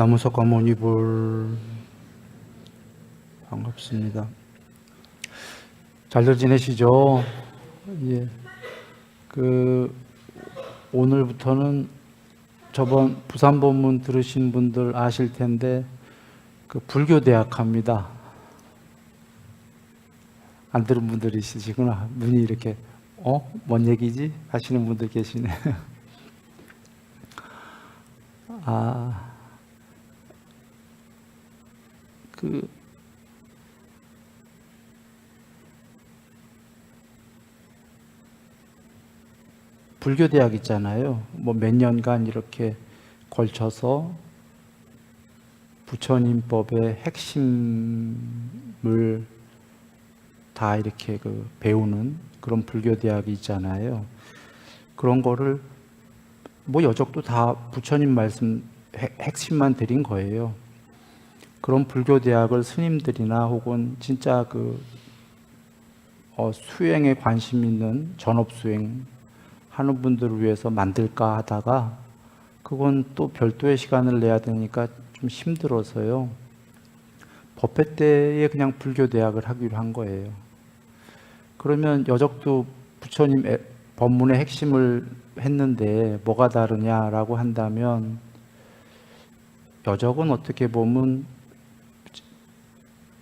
나무석 어머니볼 반갑습니다. 잘들 지내시죠? 예. 오늘부터는 저번 부산 본문 들으신 분들 아실 텐데 불교대학합니다. 안 들은 분들이 있으시구나. 눈이 이렇게 뭔 얘기지? 하시는 분들 계시네. 불교대학 있잖아요. 몇 년간 이렇게 걸쳐서 부처님법의 핵심을 다 이렇게 배우는 그런 불교대학이 있잖아요. 그런 거를 여적도 다 부처님 말씀 핵심만 드린 거예요. 그런 불교대학을 스님들이나 혹은 진짜 수행에 관심 있는 전업수행 하는 분들을 위해서 만들까 하다가 그건 또 별도의 시간을 내야 되니까 좀 힘들어서요. 법회 때에 그냥 불교대학을 하기로 한 거예요. 그러면 여적도 부처님 법문의 핵심을 했는데 뭐가 다르냐라고 한다면 여적은 어떻게 보면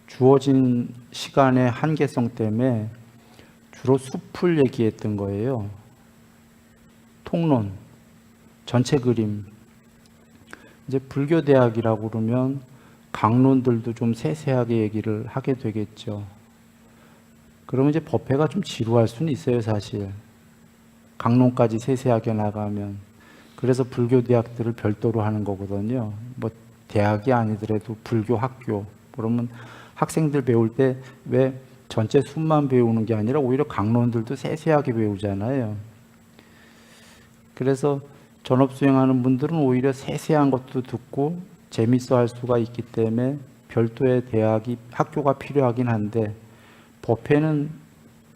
주어진 시간의 한계성 때문에 주로 숲을 얘기했던 거예요. 통론, 전체 그림. 이제 불교대학이라고 그러면 강론들도 좀 세세하게 얘기를 하게 되겠죠. 그러면 이제 법회가 좀 지루할 수는 있어요, 사실. 강론까지 세세하게 나가면. 그래서 불교대학들을 별도로 하는 거거든요. 대학이 아니더라도 불교 학교. 그러면 학생들 배울 때 왜 전체 숲만 배우는 게 아니라 오히려 강론들도 세세하게 배우잖아요. 그래서 전업수행하는 분들은 오히려 세세한 것도 듣고 재밌어 할 수가 있기 때문에 별도의 학교가 필요하긴 한데 법회는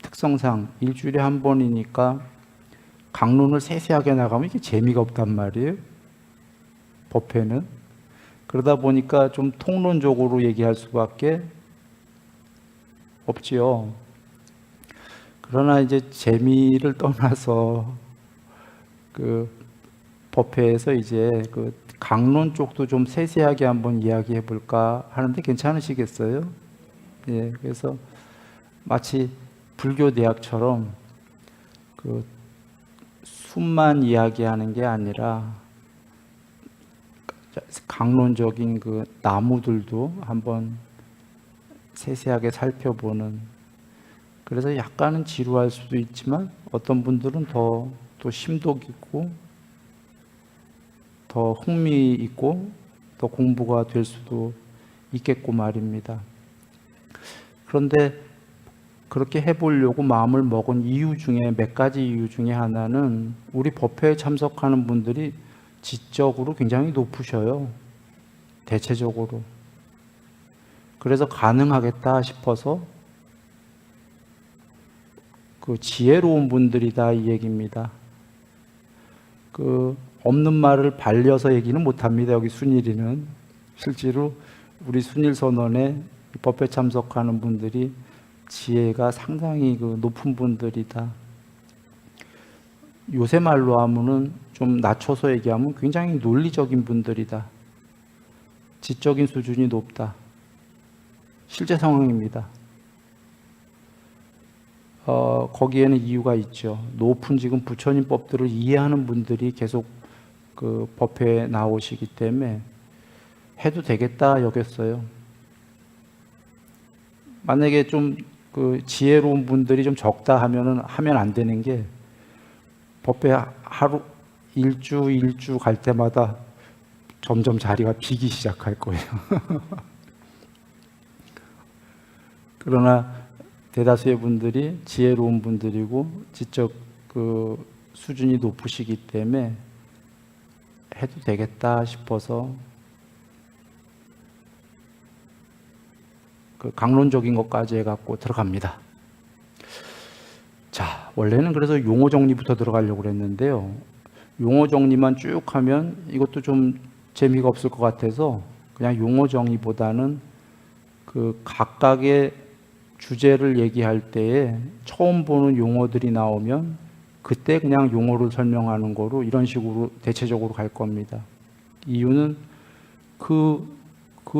특성상 일주일에 한 번이니까 강론을 세세하게 나가면 이게 재미가 없단 말이에요. 법회는. 그러다 보니까 좀 통론적으로 얘기할 수밖에 없지요. 그러나 이제 재미를 떠나서 법회에서 이제 강론 쪽도 좀 세세하게 한번 이야기해 볼까 하는데 괜찮으시겠어요? 예, 그래서 마치 불교대학처럼 숲만 이야기하는 게 아니라 강론적인 나무들도 한번 세세하게 살펴보는. 그래서 약간은 지루할 수도 있지만 어떤 분들은 또 심도 깊고 더 흥미 있고 더 공부가 될 수도 있겠고 말입니다. 그런데 그렇게 해보려고 마음을 먹은 이유 중에 몇 가지 이유 중에 하나는 우리 법회에 참석하는 분들이 지적으로 굉장히 높으셔요. 대체적으로. 그래서 가능하겠다 싶어서 지혜로운 분들이다 이 얘기입니다. 없는 말을 발려서 얘기는 못합니다. 여기 순일이는. 실제로 우리 순일 선언에 법회 참석하는 분들이 지혜가 상당히 높은 분들이다. 요새 말로 하면은 좀 낮춰서 얘기하면 굉장히 논리적인 분들이다. 지적인 수준이 높다. 실제 상황입니다. 거기에는 이유가 있죠. 높은 지금 부처님 법들을 이해하는 분들이 계속 법회에 나오시기 때문에 해도 되겠다 여겼어요. 만약에 좀 지혜로운 분들이 좀 적다 하면 안 되는 게 법회 하루 일주 갈 때마다 점점 자리가 비기 시작할 거예요. 그러나 대다수의 분들이 지혜로운 분들이고 지적 수준이 높으시기 때문에 해도 되겠다 싶어서 강론적인 것까지 해갖고 들어갑니다. 자, 원래는 그래서 용어 정리부터 들어가려고 그랬는데요. 용어 정리만 쭉 하면 이것도 좀 재미가 없을 것 같아서 그냥 용어 정의보다는 그 각각의 주제를 얘기할 때에 처음 보는 용어들이 나오면 그때 그냥 용어를 설명하는 거로 이런 식으로 대체적으로 갈 겁니다. 이유는 그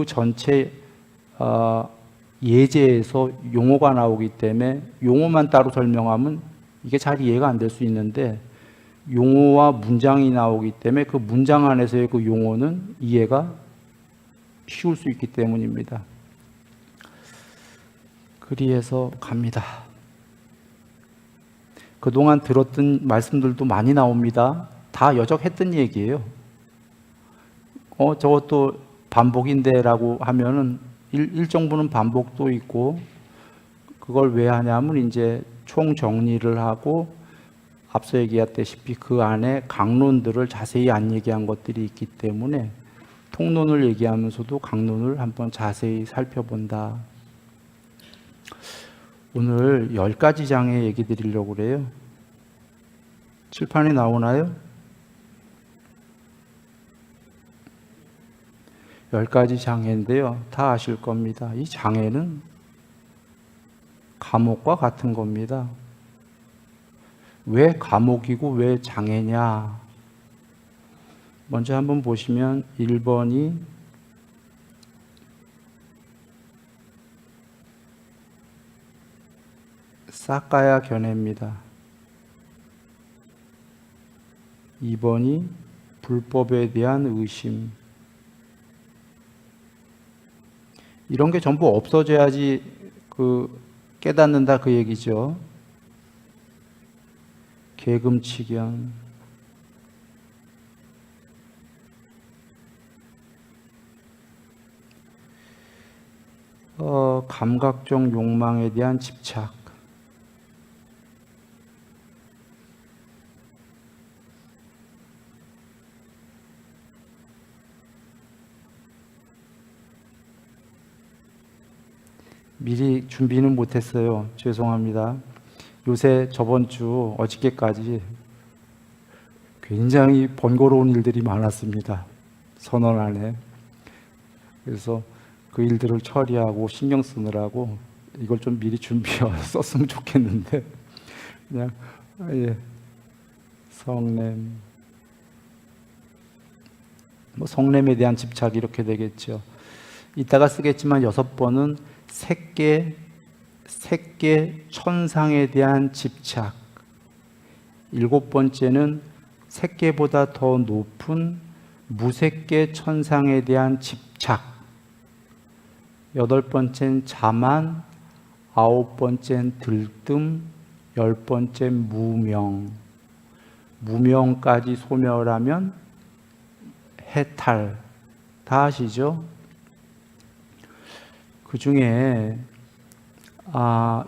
전체 예제에서 용어가 나오기 때문에 용어만 따로 설명하면 이게 잘 이해가 안 될 수 있는데 용어와 문장이 나오기 때문에 그 문장 안에서의 그 용어는 이해가 쉬울 수 있기 때문입니다. 그리해서 갑니다. 그동안 들었던 말씀들도 많이 나옵니다. 다 여적했던 얘기예요. 저것도 반복인데 라고 하면은 일정 부분 반복도 있고, 그걸 왜 하냐면 이제 총 정리를 하고 앞서 얘기했다시피 그 안에 강론들을 자세히 안 얘기한 것들이 있기 때문에 통론을 얘기하면서도 강론을 한번 자세히 살펴본다. 오늘 10가지 장애 얘기 드리려고 그래요. 칠판에 나오나요? 10가지 장애인데요. 다 아실 겁니다. 이 장애는 감옥과 같은 겁니다. 왜 감옥이고 왜 장애냐? 먼저 한번 보시면 1번이 싹가야 견해입니다. 2번이 불법에 대한 의심. 이런 게 전부 없어져야지 깨닫는다 그 얘기죠. 계금치견. 감각적 욕망에 대한 집착. 미리 준비는 못했어요. 죄송합니다. 요새 저번 주 어저께까지 굉장히 번거로운 일들이 많았습니다. 선언 안에. 그래서 그 일들을 처리하고 신경 쓰느라고 이걸 좀 미리 준비해서 썼으면 좋겠는데 그냥 성냄, 성냄에 대한 집착 이렇게 되겠죠. 이따가 쓰겠지만 6번은 색계 천상에 대한 집착. 7번째는 색계보다 더 높은 무색계 천상에 대한 집착. 8번째는 자만, 9번째는 들뜸, 10번째 무명. 무명까지 소멸하면 해탈. 다 아시죠? 그 중에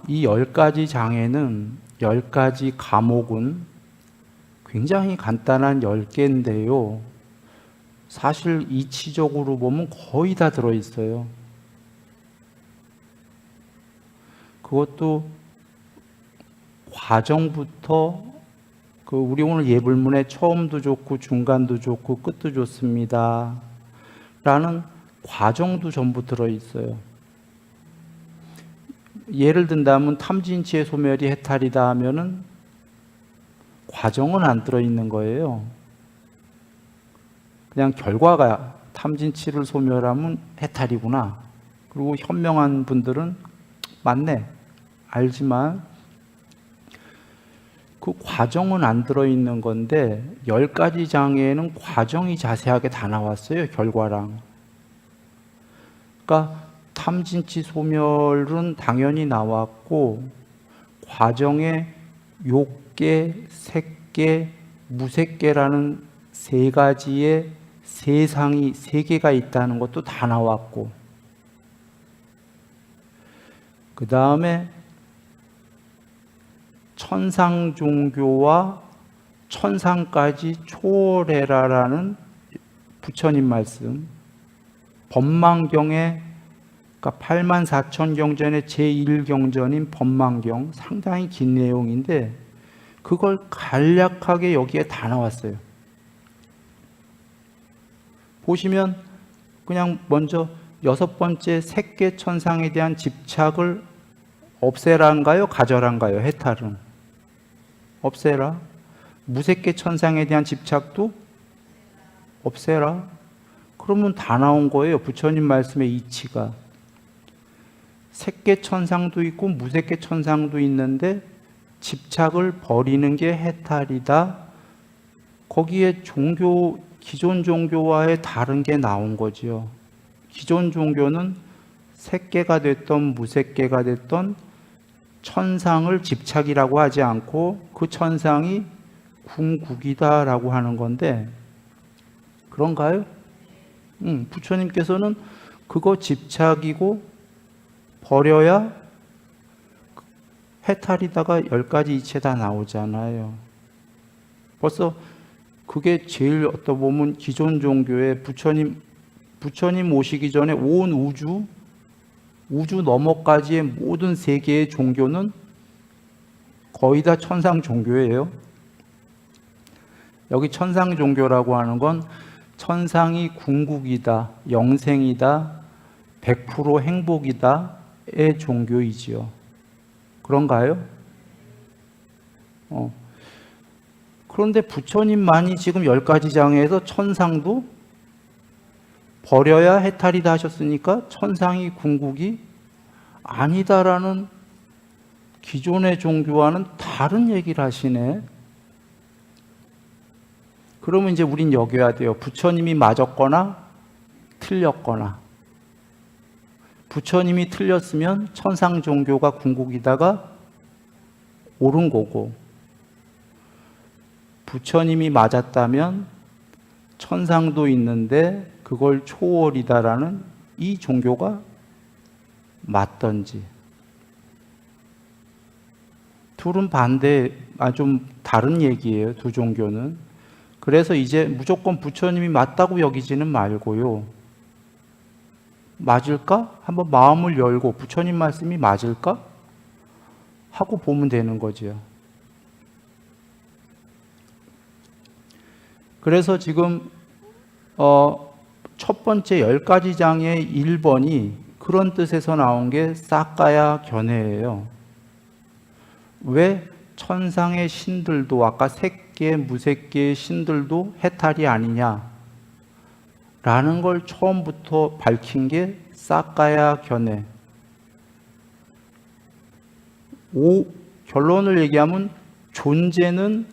이 10가지 장애는 10가지 감옥은 굉장히 간단한 10개인데요. 사실 이치적으로 보면 거의 다 들어있어요. 그것도 과정부터 우리 오늘 예불문에 처음도 좋고 중간도 좋고 끝도 좋습니다 라는 과정도 전부 들어있어요. 예를 든다면 탐진치의 소멸이 해탈이다 하면은 과정은 안 들어있는 거예요. 그냥 결과가 탐진치를 소멸하면 해탈이구나. 그리고 현명한 분들은 맞네, 알지만 그 과정은 안 들어있는 건데 10가지 장애에는 과정이 자세하게 다 나왔어요. 결과랑. 그러니까 탐진치 소멸은 당연히 나왔고 과정에 욕계, 색계, 무색계라는 3가지의 세상이 3개가 있다는 것도 다 나왔고, 그 다음에 천상 종교와 천상까지 초월해라라는 부처님 말씀, 법망경에, 그러니까 84,000경전의 제1경전인 법망경, 상당히 긴 내용인데 그걸 간략하게 여기에 다 나왔어요. 보시면 그냥 먼저 6번째 색계 천상에 대한 집착을 없애란가요? 가져란가요? 해탈은 없애라. 무색계 천상에 대한 집착도 없애라. 그러면 다 나온 거예요. 부처님 말씀의 이치가. 색계 천상도 있고 무색계 천상도 있는데 집착을 버리는 게 해탈이다. 거기에 기존 종교와의 다른 게 나온 거지요. 기존 종교는 색계가 됐던 무색계가 됐던 천상을 집착이라고 하지 않고 그 천상이 궁극이다라고 하는 건데, 그런가요? 부처님께서는 그거 집착이고 버려야 해탈이다가 10가지 이체 다 나오잖아요. 벌써 그게 제일 어떻게 보면 기존 종교의 부처님 오시기 전에 온 우주 너머까지의 모든 세계의 종교는 거의 다 천상 종교예요. 여기 천상 종교라고 하는 건 천상이 궁극이다, 영생이다, 100% 행복이다의 종교이지요. 그런가요? 그런데 부처님만이 지금 10가지 장에서 천상도 버려야 해탈이다 하셨으니까 천상이 궁극이 아니다라는 기존의 종교와는 다른 얘기를 하시네. 그러면 이제 우린 여겨야 돼요. 부처님이 맞았거나 틀렸거나. 부처님이 틀렸으면 천상 종교가 궁극이다가 옳은 거고, 부처님이 맞았다면 천상도 있는데 그걸 초월이다라는 이 종교가 맞던지. 둘은 좀 다른 얘기예요, 두 종교는. 그래서 이제 무조건 부처님이 맞다고 여기지는 말고요. 맞을까? 한번 마음을 열고 부처님 말씀이 맞을까? 하고 보면 되는 거죠. 그래서 지금 첫 번째 10가지 장의 1번이 그런 뜻에서 나온 게 사까야 견해예요. 왜 천상의 신들도 아까 색계, 무색계의 신들도 해탈이 아니냐 라는 걸 처음부터 밝힌 게 사까야 견해. 결론을 얘기하면 존재는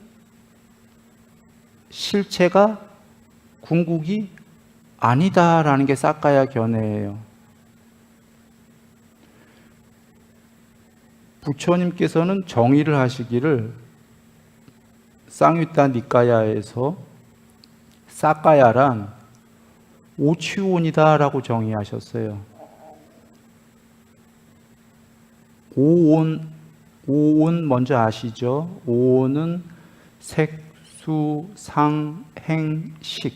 실체가 궁극이 아니다라는 게 사까야 견해예요. 부처님께서는 정의를 하시기를 쌍유타 니까야에서 사까야란 오치온이다라고 정의하셨어요. 오온 먼저 아시죠? 오온은 색, 수, 상, 행, 식.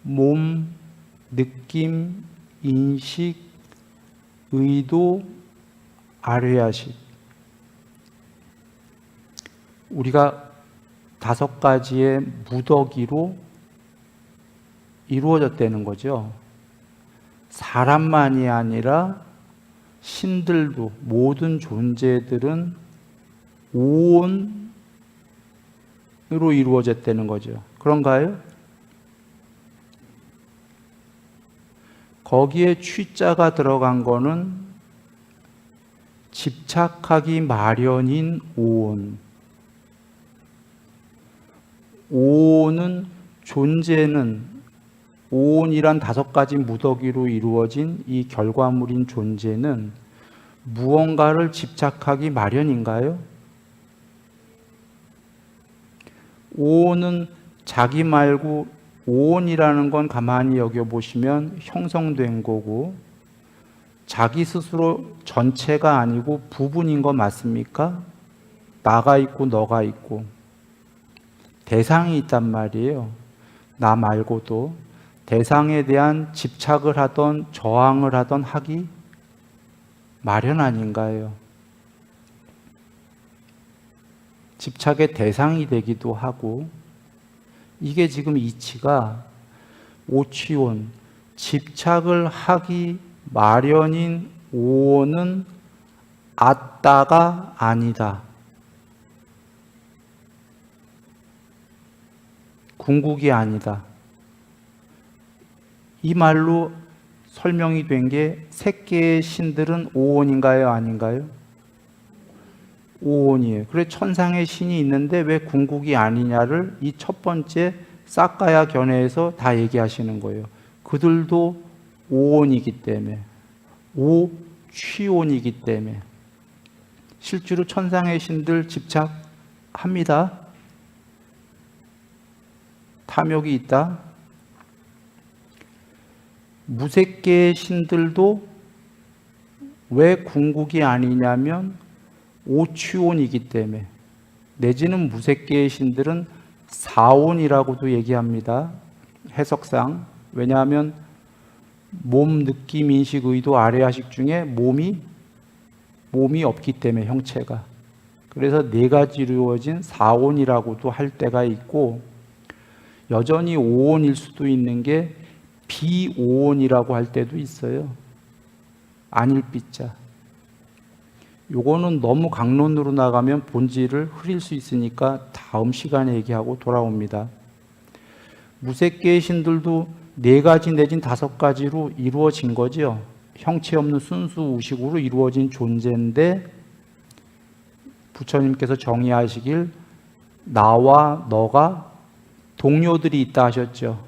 몸, 느낌, 인식, 의도, 아뢰야식. 우리가 5가지의 무더기로 이루어졌다는 거죠. 사람만이 아니라 신들도, 모든 존재들은 오온으로 이루어졌다는 거죠. 그런가요? 거기에 취자가 들어간 거는 집착하기 마련인 오온. 오온은 존재는 오온이란 5가지 무더기로 이루어진 이 결과물인 존재는 무언가를 집착하기 마련인가요? 오온은 자기 말고, 오온이라는 건 가만히 여겨보시면 형성된 거고 자기 스스로 전체가 아니고 부분인 거 맞습니까? 나가 있고 너가 있고 대상이 있단 말이에요. 나 말고도 대상에 대한 집착을 하던 저항을 하던 하기 마련 아닌가요? 집착의 대상이 되기도 하고, 이게 지금 이치가 오취온, 집착을 하기 마련인 오온은 아따가 아니다. 궁극이 아니다. 이 말로 설명이 된 게 셋개의 신들은 오온인가요? 아닌가요? 오온이에요. 그래 천상의 신이 있는데 왜 궁극이 아니냐를 이 첫 번째 싹가야 견해에서 다 얘기하시는 거예요. 그들도 오온이기 때문에, 오취온이기 때문에. 실제로 천상의 신들 집착합니다. 탐욕이 있다. 무색계의 신들도 왜 궁극이 아니냐면 오취온이기 때문에, 내지는 무색계의 신들은 사온이라고도 얘기합니다. 해석상. 왜냐하면 몸, 느낌, 인식, 의도, 아래하식 중에 몸이 없기 때문에 형체가. 그래서 네 가지로 이루어진 사온이라고도 할 때가 있고, 여전히 오온일 수도 있는 게 비오온이라고 할 때도 있어요. 안일비자. 요거는 너무 강론으로 나가면 본질을 흐릴 수 있으니까 다음 시간에 얘기하고 돌아옵니다. 무색계의 신들도 네 가지 내진 다섯 가지로 이루어진 거죠. 형체 없는 순수 우식으로 이루어진 존재인데, 부처님께서 정의하시길 나와 너가 동료들이 있다 하셨죠.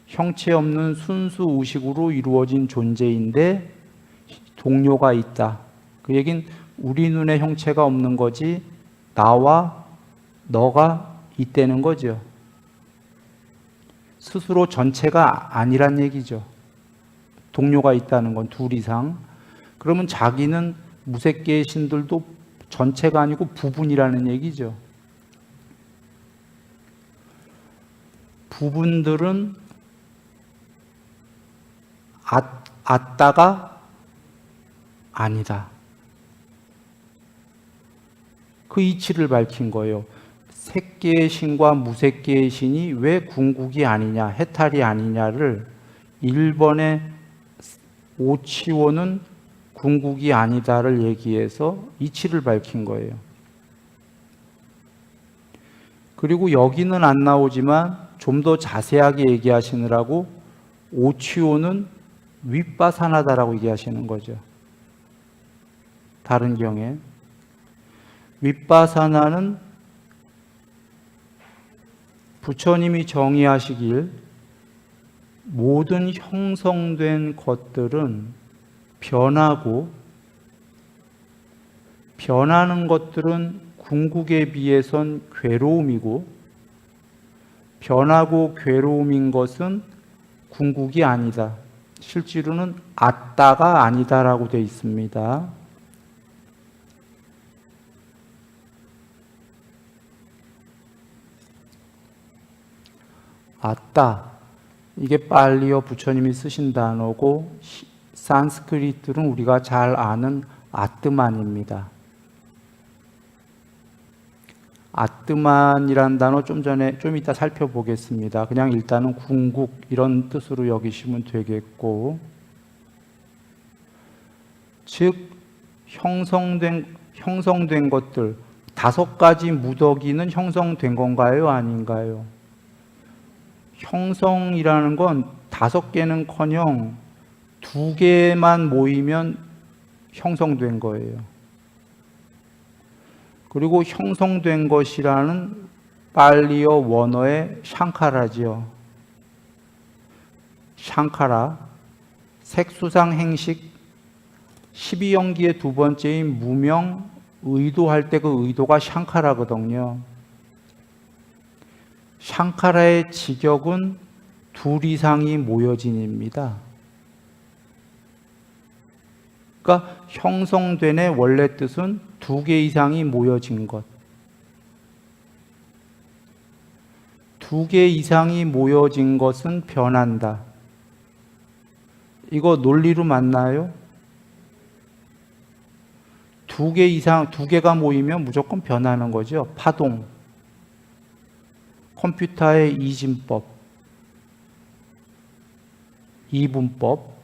형체 없는 순수 우식으로 이루어진 존재인데 동료가 있다. 그 얘긴 우리 눈에 형체가 없는 거지 나와 너가 있다는 거죠. 스스로 전체가 아니란 얘기죠. 동료가 있다는 건 둘 이상. 그러면 자기는 무색계의 신들도 전체가 아니고 부분이라는 얘기죠. 부분들은 아따가 아니다. 그 이치를 밝힌 거예요. 색계의 신과 무색계의 신이 왜 궁극이 아니냐, 해탈이 아니냐를 1번의 오치원은 궁극이 아니다를 얘기해서 이치를 밝힌 거예요. 그리고 여기는 안 나오지만 좀 더 자세하게 얘기하시느라고 오치오는 윗바사나다라고 얘기하시는 거죠. 다른 경에 윗바사나는 부처님이 정의하시길 모든 형성된 것들은 변하고, 변하는 것들은 궁극에 비해선 괴로움이고, 변하고 괴로움인 것은 궁극이 아니다. 실제로는 아따가 아니다라고 되어 있습니다. 아따, 이게 빨리어 부처님이 쓰신 단어고 산스크리트는 우리가 잘 아는 아뜨만입니다. 아뜨만이란 단어 좀 이따 살펴보겠습니다. 그냥 일단은 궁극 이런 뜻으로 여기시면 되겠고, 즉 형성된 것들 5가지 무더기는 형성된 건가요? 아닌가요? 형성이라는 건 5개는커녕 2개만 모이면 형성된 거예요. 그리고 형성된 것이라는 빨리어 원어의 샹카라지요. 샹카라, 색수상 행식, 12연기의 두 번째인 무명, 의도할 때 그 의도가 샹카라거든요. 샹카라의 직역은 2 이상이 모여진입니다. 그러니까 형성된의 원래 뜻은 2개 이상이 모여진 것. 2개 이상이 모여진 것은 변한다. 이거 논리로 맞나요? 2개가 모이면 무조건 변하는 거죠. 파동. 컴퓨터의 이진법. 이분법.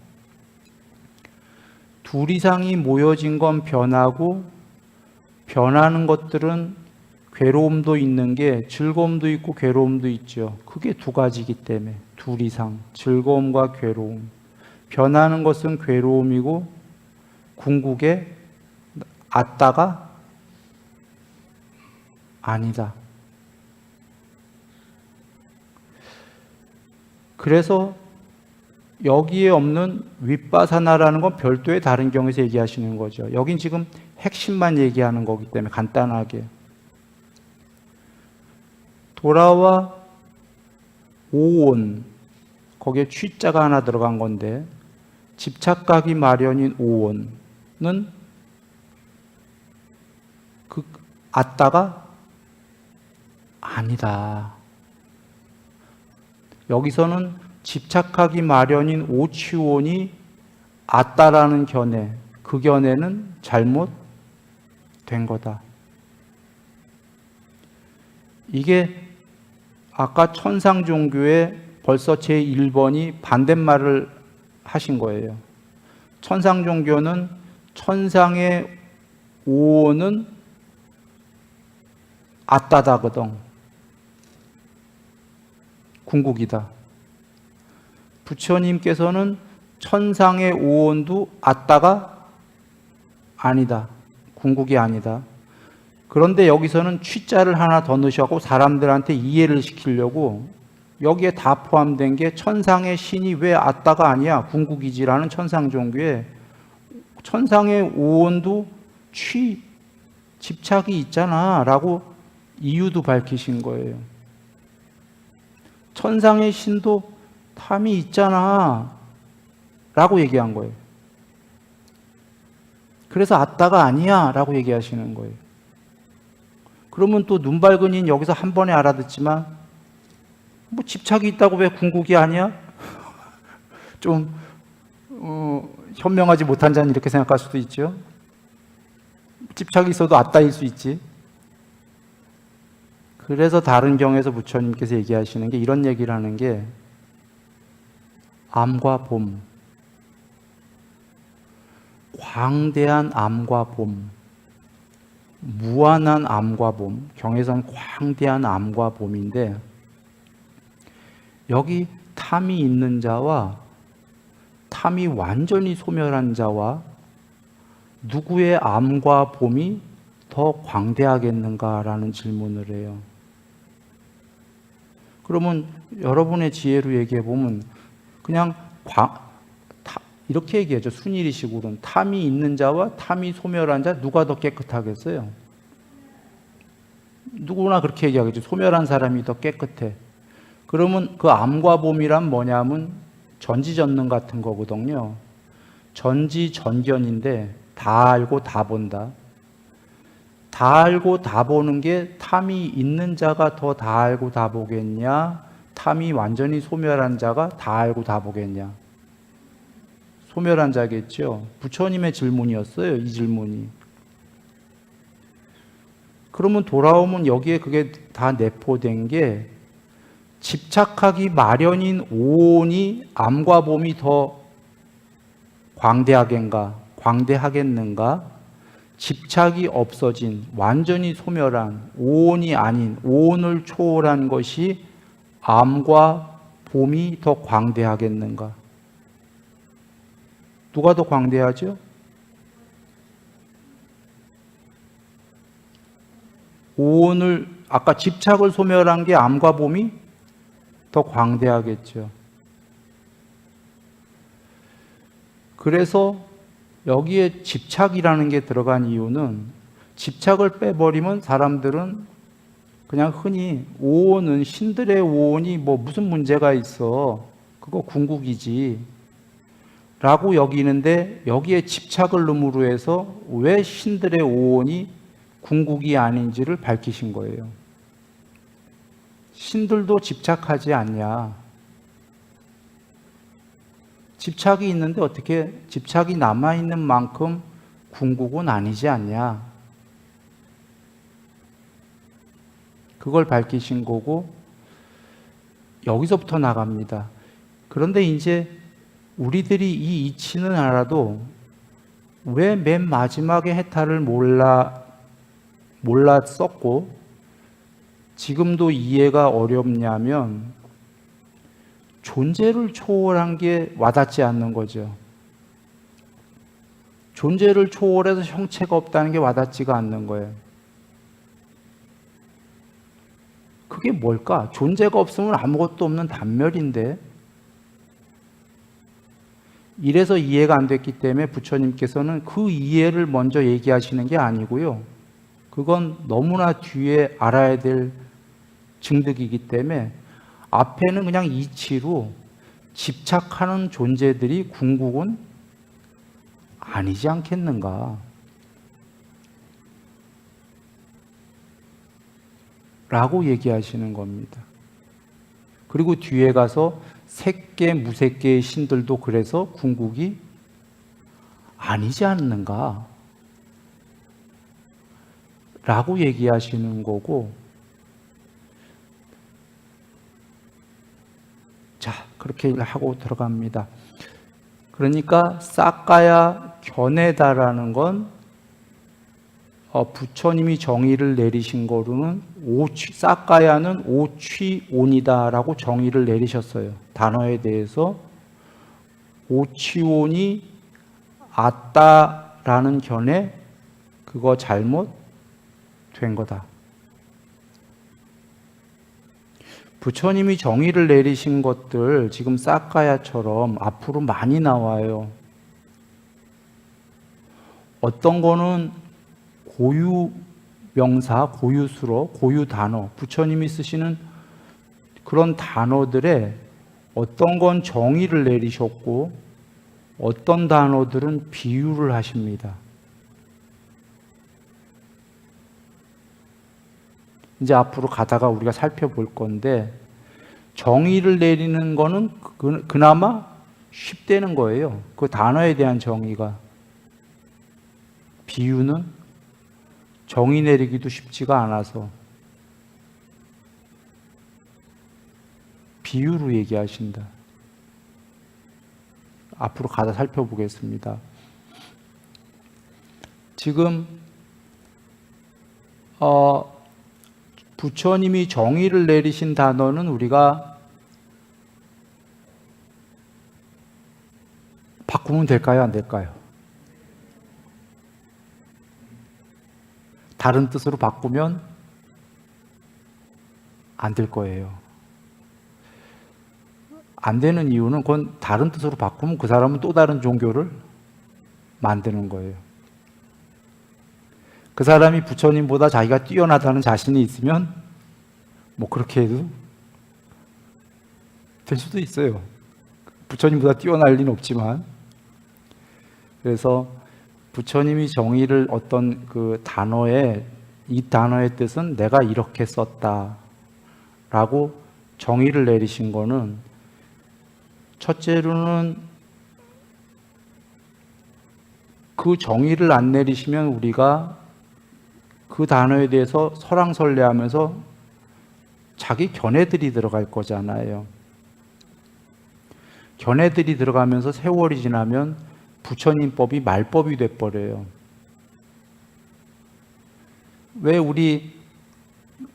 둘 이상이 모여진 건 변하고 변하는 것들은 괴로움도 있는 게 즐거움도 있고 괴로움도 있죠. 그게 두 가지이기 때문에 둘 이상, 즐거움과 괴로움. 변하는 것은 괴로움이고 궁극에 앗다가 아니다. 그래서 여기에 없는 윗바사나라는 건 별도의 다른 경우에서 얘기하시는 거죠. 여긴 지금 핵심만 얘기하는 거기 때문에 간단하게. 돌아와 오온, 거기에 취자가 하나 들어간 건데 집착각이 마련인 오온은 그 앗다가 아니다. 여기서는 집착하기 마련인 오치온이 앗다라는 견해, 그 견해는 잘못된 거다. 이게 아까 천상종교의 벌써 제1번이 반대말을 하신 거예요. 천상종교는 천상의 오온은 앗다다거든. 궁극이다. 부처님께서는 천상의 오온도 앗다가 아니다. 궁극이 아니다. 그런데 여기서는 취자를 하나 더 넣으셔고 사람들한테 이해를 시키려고 여기에 다 포함된 게 천상의 신이 왜 앗다가 아니야? 궁극이지라는 천상종교에 천상의 오온도 집착이 있잖아 라고 이유도 밝히신 거예요. 천상의 신도 탐이 있잖아 라고 얘기한 거예요. 그래서 앗다가 아니야 라고 얘기하시는 거예요. 그러면 또 눈 밝은 이는 여기서 한 번에 알아듣지만 뭐 집착이 있다고 왜 궁극이 아니야? 좀 현명하지 못한 자는 이렇게 생각할 수도 있죠. 집착이 있어도 앗다일 수 있지. 그래서 다른 경에서 부처님께서 얘기하시는 게 이런 얘기를 하는 게 암과 봄, 광대한 암과 봄, 무한한 암과 봄, 경에서는 광대한 암과 봄인데 여기 탐이 있는 자와 탐이 완전히 소멸한 자와 누구의 암과 봄이 더 광대하겠는가라는 질문을 해요. 그러면 여러분의 지혜로 얘기해 보면 그냥 이렇게 얘기하죠. 순일이식으로는 탐이 있는 자와 탐이 소멸한 자 누가 더 깨끗하겠어요? 누구나 그렇게 얘기하겠죠. 소멸한 사람이 더 깨끗해. 그러면 그 암과 봄이란 뭐냐면 전지전능 같은 거거든요. 전지전견인데 다 알고 다 본다. 다 알고 다 보는 게 탐이 있는 자가 더 다 알고 다 보겠냐? 탐이 완전히 소멸한 자가 다 알고 다 보겠냐? 소멸한 자겠죠. 부처님의 질문이었어요. 이 질문이. 그러면 돌아오면 여기에 그게 다 내포된 게 집착하기 마련인 오온이 암과 봄이 더 광대하겠는가? 집착이 없어진 완전히 소멸한 오온이 아닌 오온을 초월한 것이 암과 봄이 더 광대하겠는가? 누가 더 광대하죠? 오온을 아까 집착을 소멸한 게 암과 봄이 더 광대하겠죠. 그래서 여기에 집착이라는 게 들어간 이유는 집착을 빼버리면 사람들은 그냥 흔히 오온은 신들의 오온이 뭐 무슨 문제가 있어. 그거 궁극이지. 라고 여기는데 여기에 집착을 넣음으로 해서 왜 신들의 오온이 궁극이 아닌지를 밝히신 거예요. 신들도 집착하지 않냐. 집착이 있는데 어떻게 집착이 남아있는 만큼 궁극은 아니지 않냐. 그걸 밝히신 거고 여기서부터 나갑니다. 그런데 이제 우리들이 이 이치는 알아도 왜 맨 마지막에 해탈을 몰랐었고 지금도 이해가 어렵냐면 존재를 초월한 게 와닿지 않는 거죠. 존재를 초월해서 형체가 없다는 게 와닿지가 않는 거예요. 그게 뭘까? 존재가 없으면 아무것도 없는 단멸인데 이래서 이해가 안 됐기 때문에 부처님께서는 그 이해를 먼저 얘기하시는 게 아니고요. 그건 너무나 뒤에 알아야 될 증득이기 때문에 앞에는 그냥 이치로 집착하는 존재들이 궁극은 아니지 않겠는가 라고 얘기하시는 겁니다. 그리고 뒤에 가서 색계, 무색계의 신들도 그래서 궁극이 아니지 않는가 라고 얘기하시는 거고, 자, 그렇게 하고 들어갑니다. 그러니까 싹가야 견해다라는 건 부처님이 정의를 내리신 거로는 싹가야는 오취온이다라고 정의를 내리셨어요. 단어에 대해서 오취온이 아따라는 견해, 그거 잘못 된 거다. 부처님이 정의를 내리신 것들 지금 싹가야처럼 앞으로 많이 나와요. 어떤 거는 고유 명사, 고유수로, 고유 단어, 부처님이 쓰시는 그런 단어들에 어떤 건 정의를 내리셨고 어떤 단어들은 비유를 하십니다. 이제 앞으로 가다가 우리가 살펴볼 건데 정의를 내리는 거는 그나마 쉽다는 거예요. 그 단어에 대한 정의가. 비유는 정의 내리기도 쉽지가 않아서 비유로 얘기하신다. 앞으로 가다 살펴보겠습니다. 지금 부처님이 정의를 내리신 단어는 우리가 바꾸면 될까요? 안 될까요? 다른 뜻으로 바꾸면 안 될 거예요. 안 되는 이유는 그건 다른 뜻으로 바꾸면 그 사람은 또 다른 종교를 만드는 거예요. 그 사람이 부처님보다 자기가 뛰어나다는 자신이 있으면 뭐 그렇게 해도 될 수도 있어요. 부처님보다 뛰어날 리는 없지만. 그래서 부처님이 정의를 어떤 그 단어에 이 단어의 뜻은 내가 이렇게 썼다라고 정의를 내리신 거는 첫째로는 그 정의를 안 내리시면 우리가 그 단어에 대해서 설왕설래하면서 자기 견해들이 들어갈 거잖아요. 견해들이 들어가면서 세월이 지나면 부처님 법이 말법이 돼버려요. 왜 우리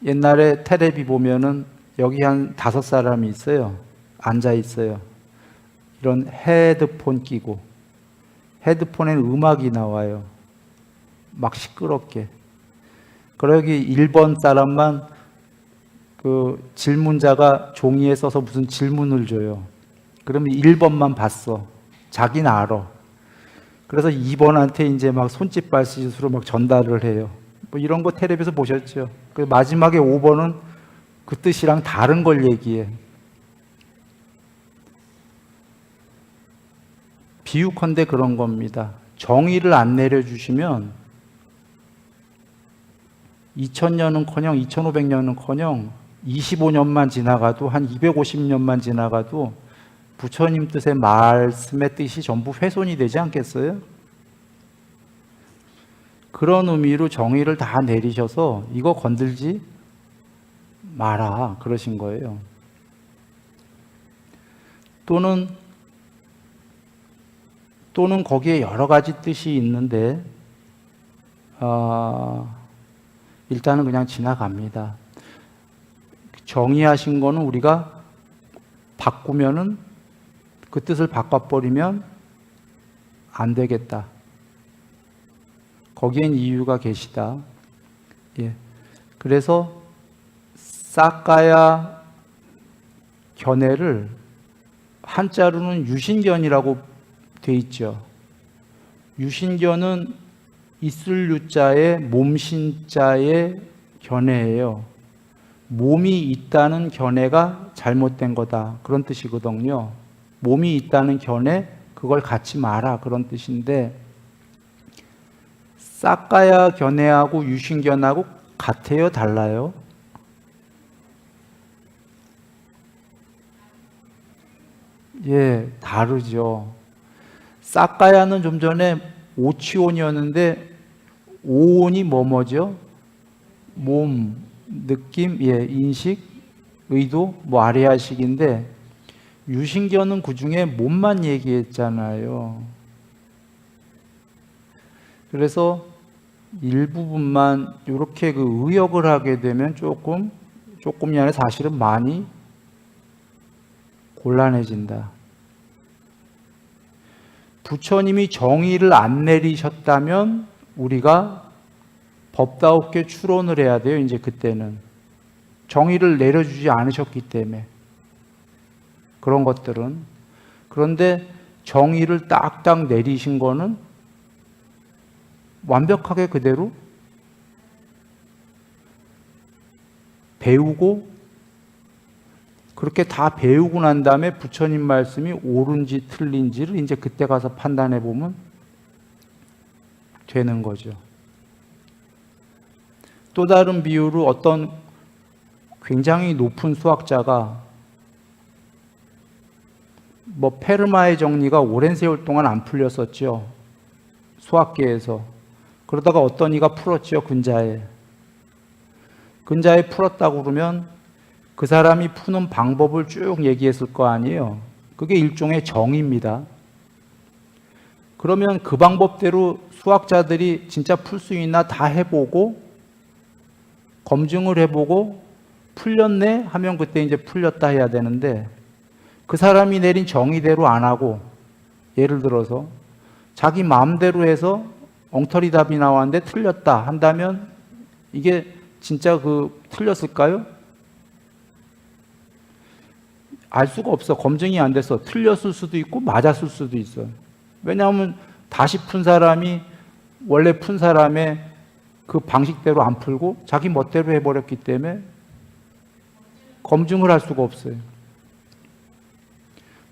옛날에 테레비 보면은 여기 한 5사람이 있어요. 앉아 있어요. 이런 헤드폰 끼고 헤드폰엔 음악이 나와요. 막 시끄럽게. 그리고 여기 1번 사람만 그 질문자가 종이에 써서 무슨 질문을 줘요. 그러면 1번만 봤어. 자기는 알아. 그래서 2번한테 이제 막 손짓발짓으로 막 전달을 해요. 뭐 이런 거 텔레비에서 보셨죠? 그 마지막에 5번은 그 뜻이랑 다른 걸 얘기해. 비유컨대 그런 겁니다. 정의를 안 내려주시면 2000년은커녕 2500년은커녕 25년만 지나가도 한 250년만 지나가도 부처님 뜻의 말씀의 뜻이 전부 훼손이 되지 않겠어요? 그런 의미로 정의를 다 내리셔서 이거 건들지 마라 그러신 거예요. 또는 또는 거기에 여러 가지 뜻이 있는데 일단은 그냥 지나갑니다. 정의하신 거는 우리가 바꾸면은 그 뜻을 바꿔버리면 안 되겠다. 거기엔 이유가 계시다. 예. 그래서 싹가야 견해를 한자로는 유신견이라고 돼 있죠. 유신견은 있을 유자에 몸신자의 견해예요. 몸이 있다는 견해가 잘못된 거다. 그런 뜻이거든요. 몸이 있다는 견해, 그걸 갖지 마라. 그런 뜻인데 싹가야 견해하고 유신견하고 같아요? 달라요? 예, 다르죠. 싹가야는 좀 전에 오치온이었는데 오온이 뭐죠? 몸, 느낌, 예, 인식, 의도, 뭐 아래아식인데 유신견은 그 중에 몸만 얘기했잖아요. 그래서 일부분만 이렇게 그 의역을 하게 되면 조금이 아니라 사실은 많이 곤란해진다. 부처님이 정의를 안 내리셨다면 우리가 법다우게 추론을 해야 돼요. 이제 그때는 정의를 내려주지 않으셨기 때문에 그런 것들은. 그런데 정의를 딱딱 내리신 거는 완벽하게 그대로 배우고, 그렇게 다 배우고 난 다음에 부처님 말씀이 옳은지 틀린지를 이제 그때 가서 판단해 보면 되는 거죠. 또 다른 비유로 어떤 굉장히 높은 수학자가 뭐 페르마의 정리가 오랜 세월 동안 안 풀렸었죠. 수학계에서. 그러다가 어떤 이가 풀었죠. 근자에 풀었다고 그러면 그 사람이 푸는 방법을 쭉 얘기했을 거 아니에요. 그게 일종의 정의입니다. 그러면 그 방법대로 수학자들이 진짜 풀 수 있나 다 해보고 검증을 해보고 풀렸네 하면 그때 이제 풀렸다 해야 되는데, 그 사람이 내린 정의대로 안 하고 예를 들어서 자기 마음대로 해서 엉터리 답이 나왔는데 틀렸다 한다면 이게 진짜 틀렸을까요? 알 수가 없어. 검증이 안 돼서 틀렸을 수도 있고 맞았을 수도 있어요. 왜냐하면 다시 푼 사람이 원래 푼 사람의 그 방식대로 안 풀고 자기 멋대로 해버렸기 때문에 검증을 할 수가 없어요.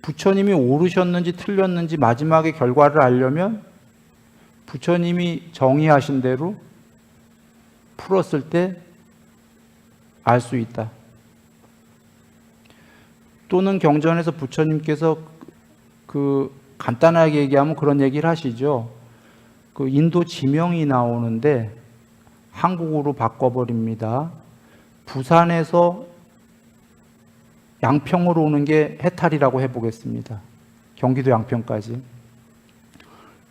부처님이 옳으셨는지 틀렸는지 마지막에 결과를 알려면 부처님이 정의하신 대로 풀었을 때 알 수 있다. 또는 경전에서 부처님께서 간단하게 얘기하면 그런 얘기를 하시죠. 인도 지명이 나오는데 한국어로 바꿔버립니다. 부산에서 양평으로 오는 게 해탈이라고 해보겠습니다. 경기도 양평까지.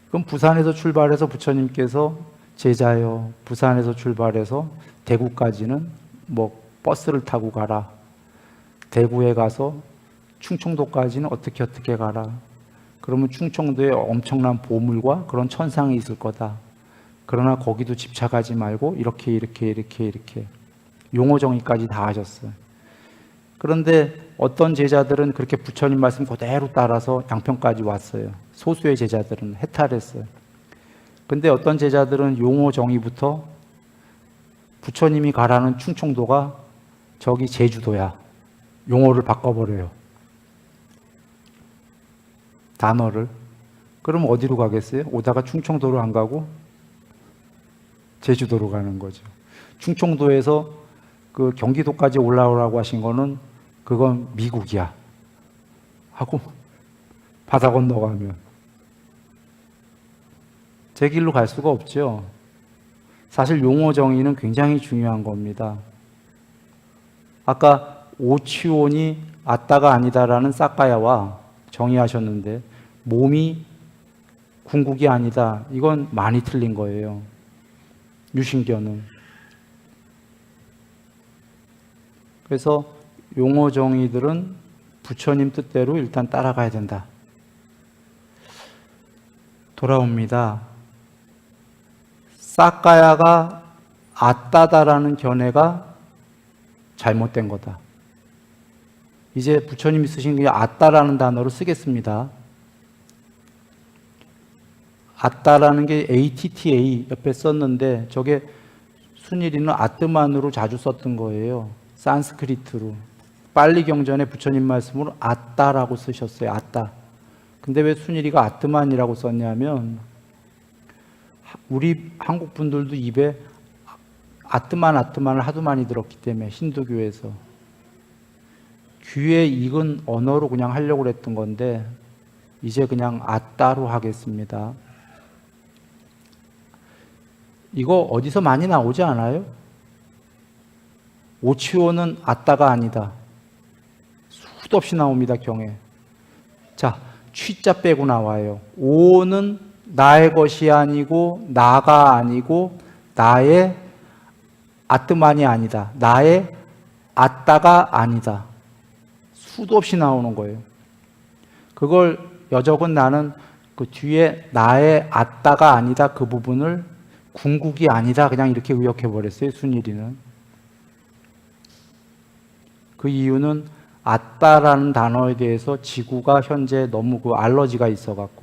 그럼 부산에서 출발해서 부처님께서 제자여, 부산에서 출발해서 대구까지는 뭐 버스를 타고 가라. 대구에 가서 충청도까지는 어떻게 가라. 그러면 충청도에 엄청난 보물과 그런 천상이 있을 거다. 그러나 거기도 집착하지 말고 이렇게 용어 정의까지 다 하셨어요. 그런데 어떤 제자들은 그렇게 부처님 말씀 그대로 따라서 양평까지 왔어요. 소수의 제자들은 해탈했어요. 근데 어떤 제자들은 용어 정의부터 부처님이 가라는 충청도가 저기 제주도야. 용어를 바꿔버려요. 단어를. 그럼 어디로 가겠어요? 오다가 충청도로 안 가고 제주도로 가는 거죠. 충청도에서 경기도까지 올라오라고 하신 거는 그건 미국이야 하고 바다 건너가면 제 길로 갈 수가 없죠. 사실 용어 정의는 굉장히 중요한 겁니다. 아까 오치온이 아따가 아니다라는 싹가야와 정의하셨는데 몸이 궁극이 아니다. 이건 많이 틀린 거예요. 유신견은. 그래서 용어 정의들은 부처님 뜻대로 일단 따라가야 된다. 돌아옵니다. 사카야가 아따다라는 견해가 잘못된 거다. 이제 부처님이 쓰신 게 아따라는 단어를 쓰겠습니다. 아따라는 게 ATTA 옆에 썼는데 저게 순일이는 아뜨만으로 자주 썼던 거예요. 산스크리트로. 빨리 경전에 부처님 말씀으로 아따라고 쓰셨어요. 아따. 근데 왜 순일이가 아뜨만이라고 썼냐면 우리 한국 분들도 입에 아뜨만을 하도 많이 들었기 때문에 힌두교에서 귀에 익은 언어로 그냥 하려고 했던 건데 이제 그냥 아따로 하겠습니다. 이거 어디서 많이 나오지 않아요? 오치오는 아따가 아니다. 수도 없이 나옵니다, 경에. 자, 취자 빼고 나와요. 오는 나의 것이 아니고 나가 아니고 나의 아뜨만이 아니다. 나의 아따가 아니다. 수도 없이 나오는 거예요. 그걸 여적은 나는 그 뒤에 나의 아따가 아니다 그 부분을 궁극이 아니다 그냥 이렇게 의역해 버렸어요. 순일이는. 그 이유는 아따라는 단어에 대해서 지구가 현재 너무 그 알러지가 있어갖고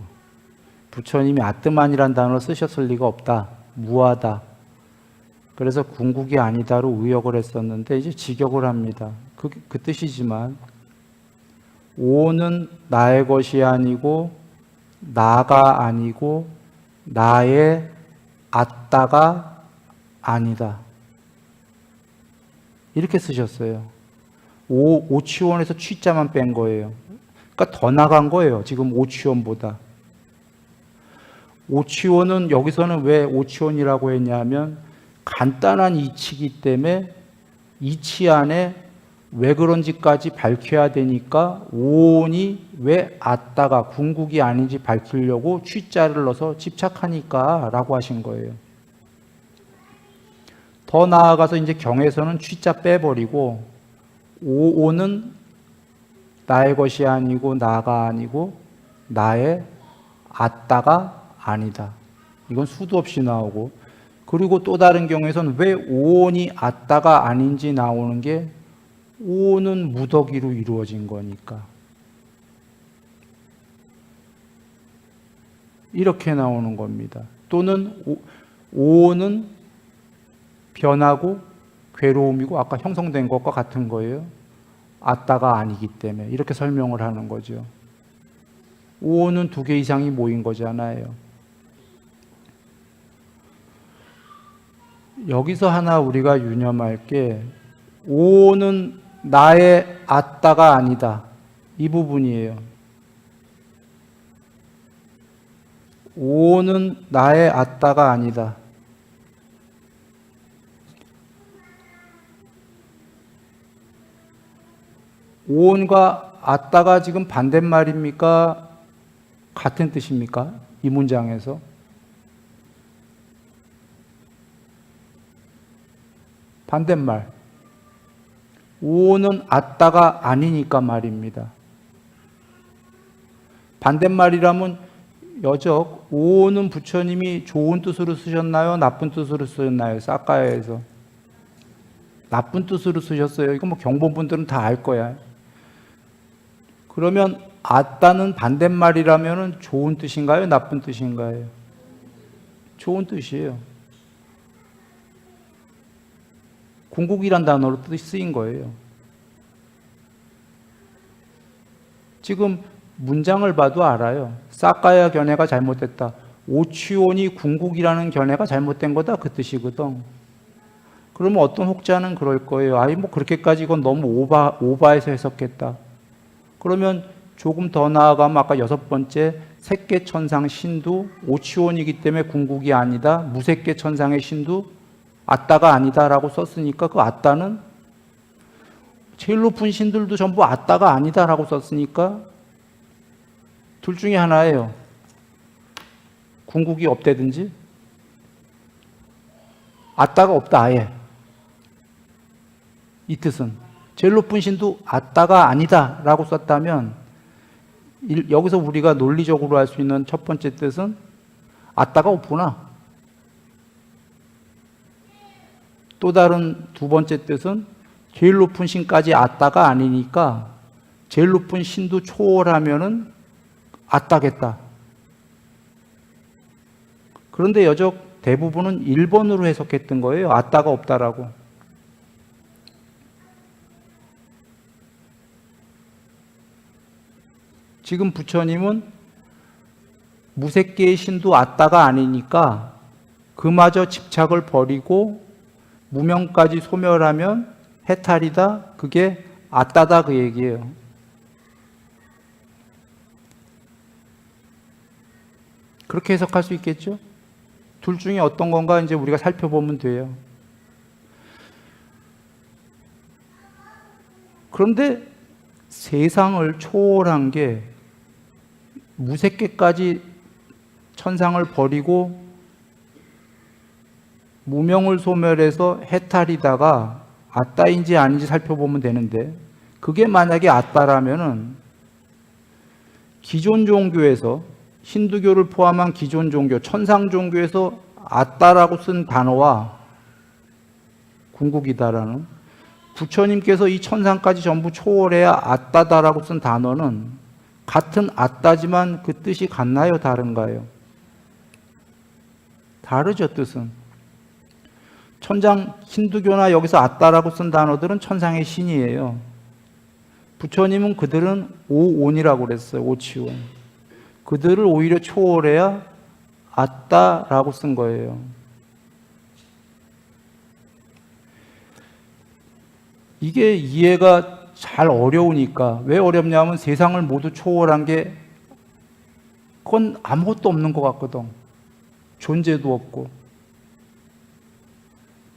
부처님이 아뜨만이라는 단어를 쓰셨을 리가 없다. 무하다. 그래서 궁극이 아니다로 의역을 했었는데 이제 직역을 합니다. 그 뜻이지만 오는 나의 것이 아니고 나가 아니고 나의 아따가 아니다. 이렇게 쓰셨어요. 오치원에서 취자만 뺀 거예요. 그러니까 더 나간 거예요. 지금 오치원보다. 오치원은 여기서는 왜 오치원이라고 했냐면 간단한 이치이기 때문에 이치 안에 왜 그런지까지 밝혀야 되니까 오온이 왜 아따가 궁극이 아닌지 밝히려고 취자를 넣어서 집착하니까 라고 하신 거예요. 더 나아가서 이제 경에서는 취자 빼버리고 오온은 나의 것이 아니고 나가 아니고 나의 아따가 아니다. 이건 수도 없이 나오고 그리고 또 다른 경우에서는 왜 오온이 아따가 아닌지 나오는 게 오는 무더기로 이루어진 거니까. 이렇게 나오는 겁니다. 또는 오는 변하고 괴로움이고 아까 형성된 것과 같은 거예요. 아따가 아니기 때문에 이렇게 설명을 하는 거죠. 오는 두 개 이상이 모인 거잖아요. 여기서 하나 우리가 유념할 게 오는 나의 아따가 아니다. 이 부분이에요. 오는 나의 아따가 아니다. 오온과 아따가 지금 반대말입니까? 같은 뜻입니까? 이 문장에서. 반대말. 오온은 아따가 아니니까 말입니다. 반대말이라면 여적 오온은 부처님이 좋은 뜻으로 쓰셨나요? 나쁜 뜻으로 쓰셨나요? 사카야에서. 나쁜 뜻으로 쓰셨어요. 이거 뭐 경본분들은 다 알 거야. 그러면 아따는 반대말이라면 좋은 뜻인가요? 나쁜 뜻인가요? 좋은 뜻이에요. 궁극이란 단어로 뜻이 쓰인 거예요. 지금 문장을 봐도 알아요. 사카야 견해가 잘못됐다. 오치온이 궁극이라는 견해가 잘못된 거다 그 뜻이거든. 그러면 어떤 혹자는 그럴 거예요. 아니 뭐 그렇게까지 이건 너무 오바해서 해석했다. 그러면 조금 더 나아가면 아까 6번째 색계천상 신도 오치온이기 때문에 궁극이 아니다. 무색계천상의 신도 아따가 아니다라고 썼으니까 그 아따는 제일 높은 신들도 전부 아따가 아니다라고 썼으니까 둘 중에 하나예요. 궁극이 없대든지? 아따가 없다 아예. 이 뜻은 제일 높은 신도 아따가 아니다 라고 썼다면 여기서 우리가 논리적으로 할 수 있는 첫 번째 뜻은 아따가 없구나. 또 다른 두 번째 뜻은 제일 높은 신까지 아따가 아니니까 제일 높은 신도 초월하면은 아따겠다. 그런데 여적 대부분은 1번으로 해석했던 거예요. 아따가 없다라고. 지금 부처님은 무색계의 신도 아따가 아니니까 그마저 집착을 버리고 무명까지 소멸하면 해탈이다. 그게 아따다 그 얘기예요. 그렇게 해석할 수 있겠죠? 둘 중에 어떤 건가 이제 우리가 살펴보면 돼요. 그런데 세상을 초월한 게 무색계까지 천상을 버리고 무명을 소멸해서 해탈이다가 아따인지 아닌지 살펴보면 되는데 그게 만약에 아따라면은 기존 종교에서 힌두교를 포함한 기존 종교, 천상 종교에서 아따라고 쓴 단어와 궁극이다라는 부처님께서 이 천상까지 전부 초월해야 아따다라고 쓴 단어는 같은 아따지만 그 뜻이 같나요? 다른가요? 다르죠, 뜻은. 천상 힌두교나 여기서 아따라고 쓴 단어들은 천상의 신이에요. 부처님은 그들은 오온이라고 그랬어요. 오치온. 그들을 오히려 초월해야 아따라고 쓴 거예요. 이게 이해가 잘 어려우니까. 왜 어렵냐면 세상을 모두 초월한 게 그건 아무것도 없는 것 같거든. 존재도 없고.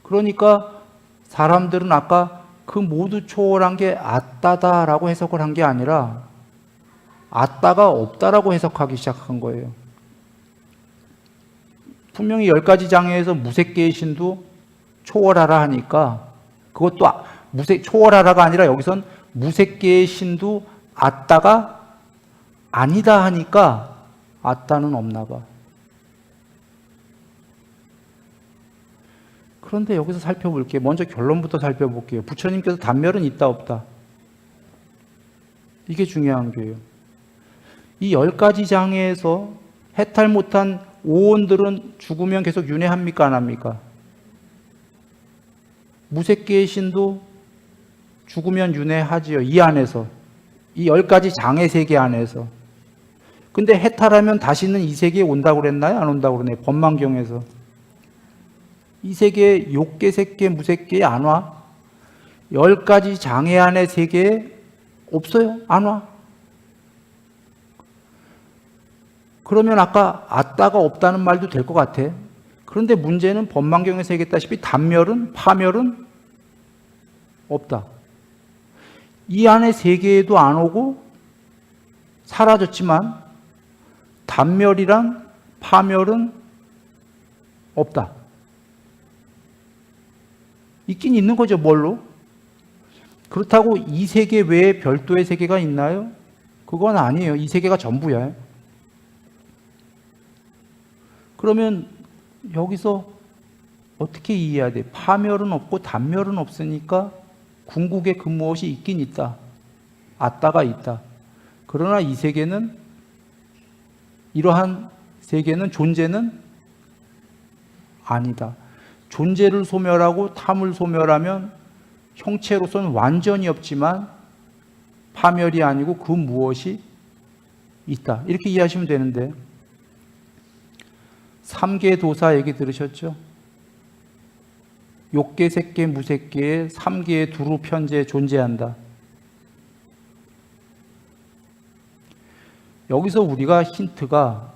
그러니까 사람들은 아까 그 모두 초월한 게 아따다라고 해석을 한 게 아니라 아따가 없다라고 해석하기 시작한 거예요. 분명히 10가지 장애에서 무색계의 신도 초월하라 하니까 그것도 초월하라가 아니라 여기선 무색계의 신도 아따가 아니다 하니까 아따는 없나 봐. 그런데 여기서 살펴볼게요. 먼저 결론부터 살펴볼게요. 부처님께서 단멸은 있다 없다. 이게 중요한 거예요. 이 10가지 장애에서 해탈 못한 오온들은 죽으면 계속 윤회합니까? 안 합니까? 무색계의 신도 죽으면 윤회하지요. 이 안에서. 이 10가지 장애 세계 안에서. 근데 해탈하면 다시는 이 세계에 온다고 그랬나요? 안 온다고 그러네요. 법망경에서. 이 세계에 욕계, 색계, 무색계에 안 와. 10가지 장애 안의 세계에 없어요. 안 와. 그러면 아까 아따가 없다는 말도 될 것 같아. 그런데 문제는 법망경에서 얘기했다시피 단멸은, 파멸은 없다. 이 안에 세계에도 안 오고 사라졌지만 단멸이란 파멸은 없다. 있긴 있는 거죠. 뭘로? 그렇다고 이 세계 외에 별도의 세계가 있나요? 그건 아니에요. 이 세계가 전부야. 그러면 여기서 어떻게 이해해야 돼? 파멸은 없고 단멸은 없으니까 궁극에 그 무엇이 있긴 있다. 아따가 있다. 그러나 이 세계는 이러한 세계는 존재는 아니다. 존재를 소멸하고 탐을 소멸하면 형체로서는 완전히 없지만 파멸이 아니고 그 무엇이 있다. 이렇게 이해하시면 되는데 3계 도사 얘기 들으셨죠? 욕계, 색계, 무색계의 3계의 두루 편재에 존재한다. 여기서 우리가 힌트가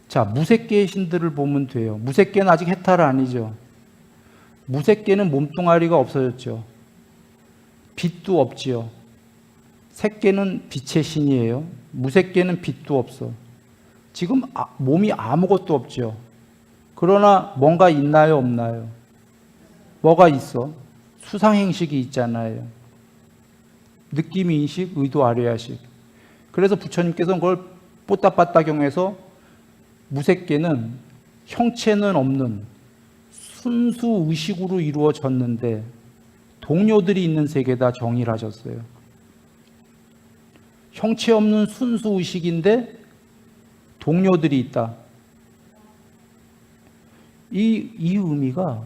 자, 무색계의 신들을 보면 돼요. 무색계는 아직 해탈 아니죠. 무색계는 몸뚱아리가 없어졌죠. 빛도 없지요. 색계는 빛의 신이에요. 무색계는 빛도 없어. 지금 몸이 아무것도 없죠. 그러나 뭔가 있나요, 없나요? 뭐가 있어? 수상행식이 있잖아요. 느낌인식, 의도 아뢰야식. 그래서 부처님께서는 그걸 뽀따빠따경에서 무색계는 형체는 없는 순수 의식으로 이루어졌는데 동료들이 있는 세계다 정의를 하셨어요. 형체 없는 순수 의식인데 동료들이 있다. 이 의미가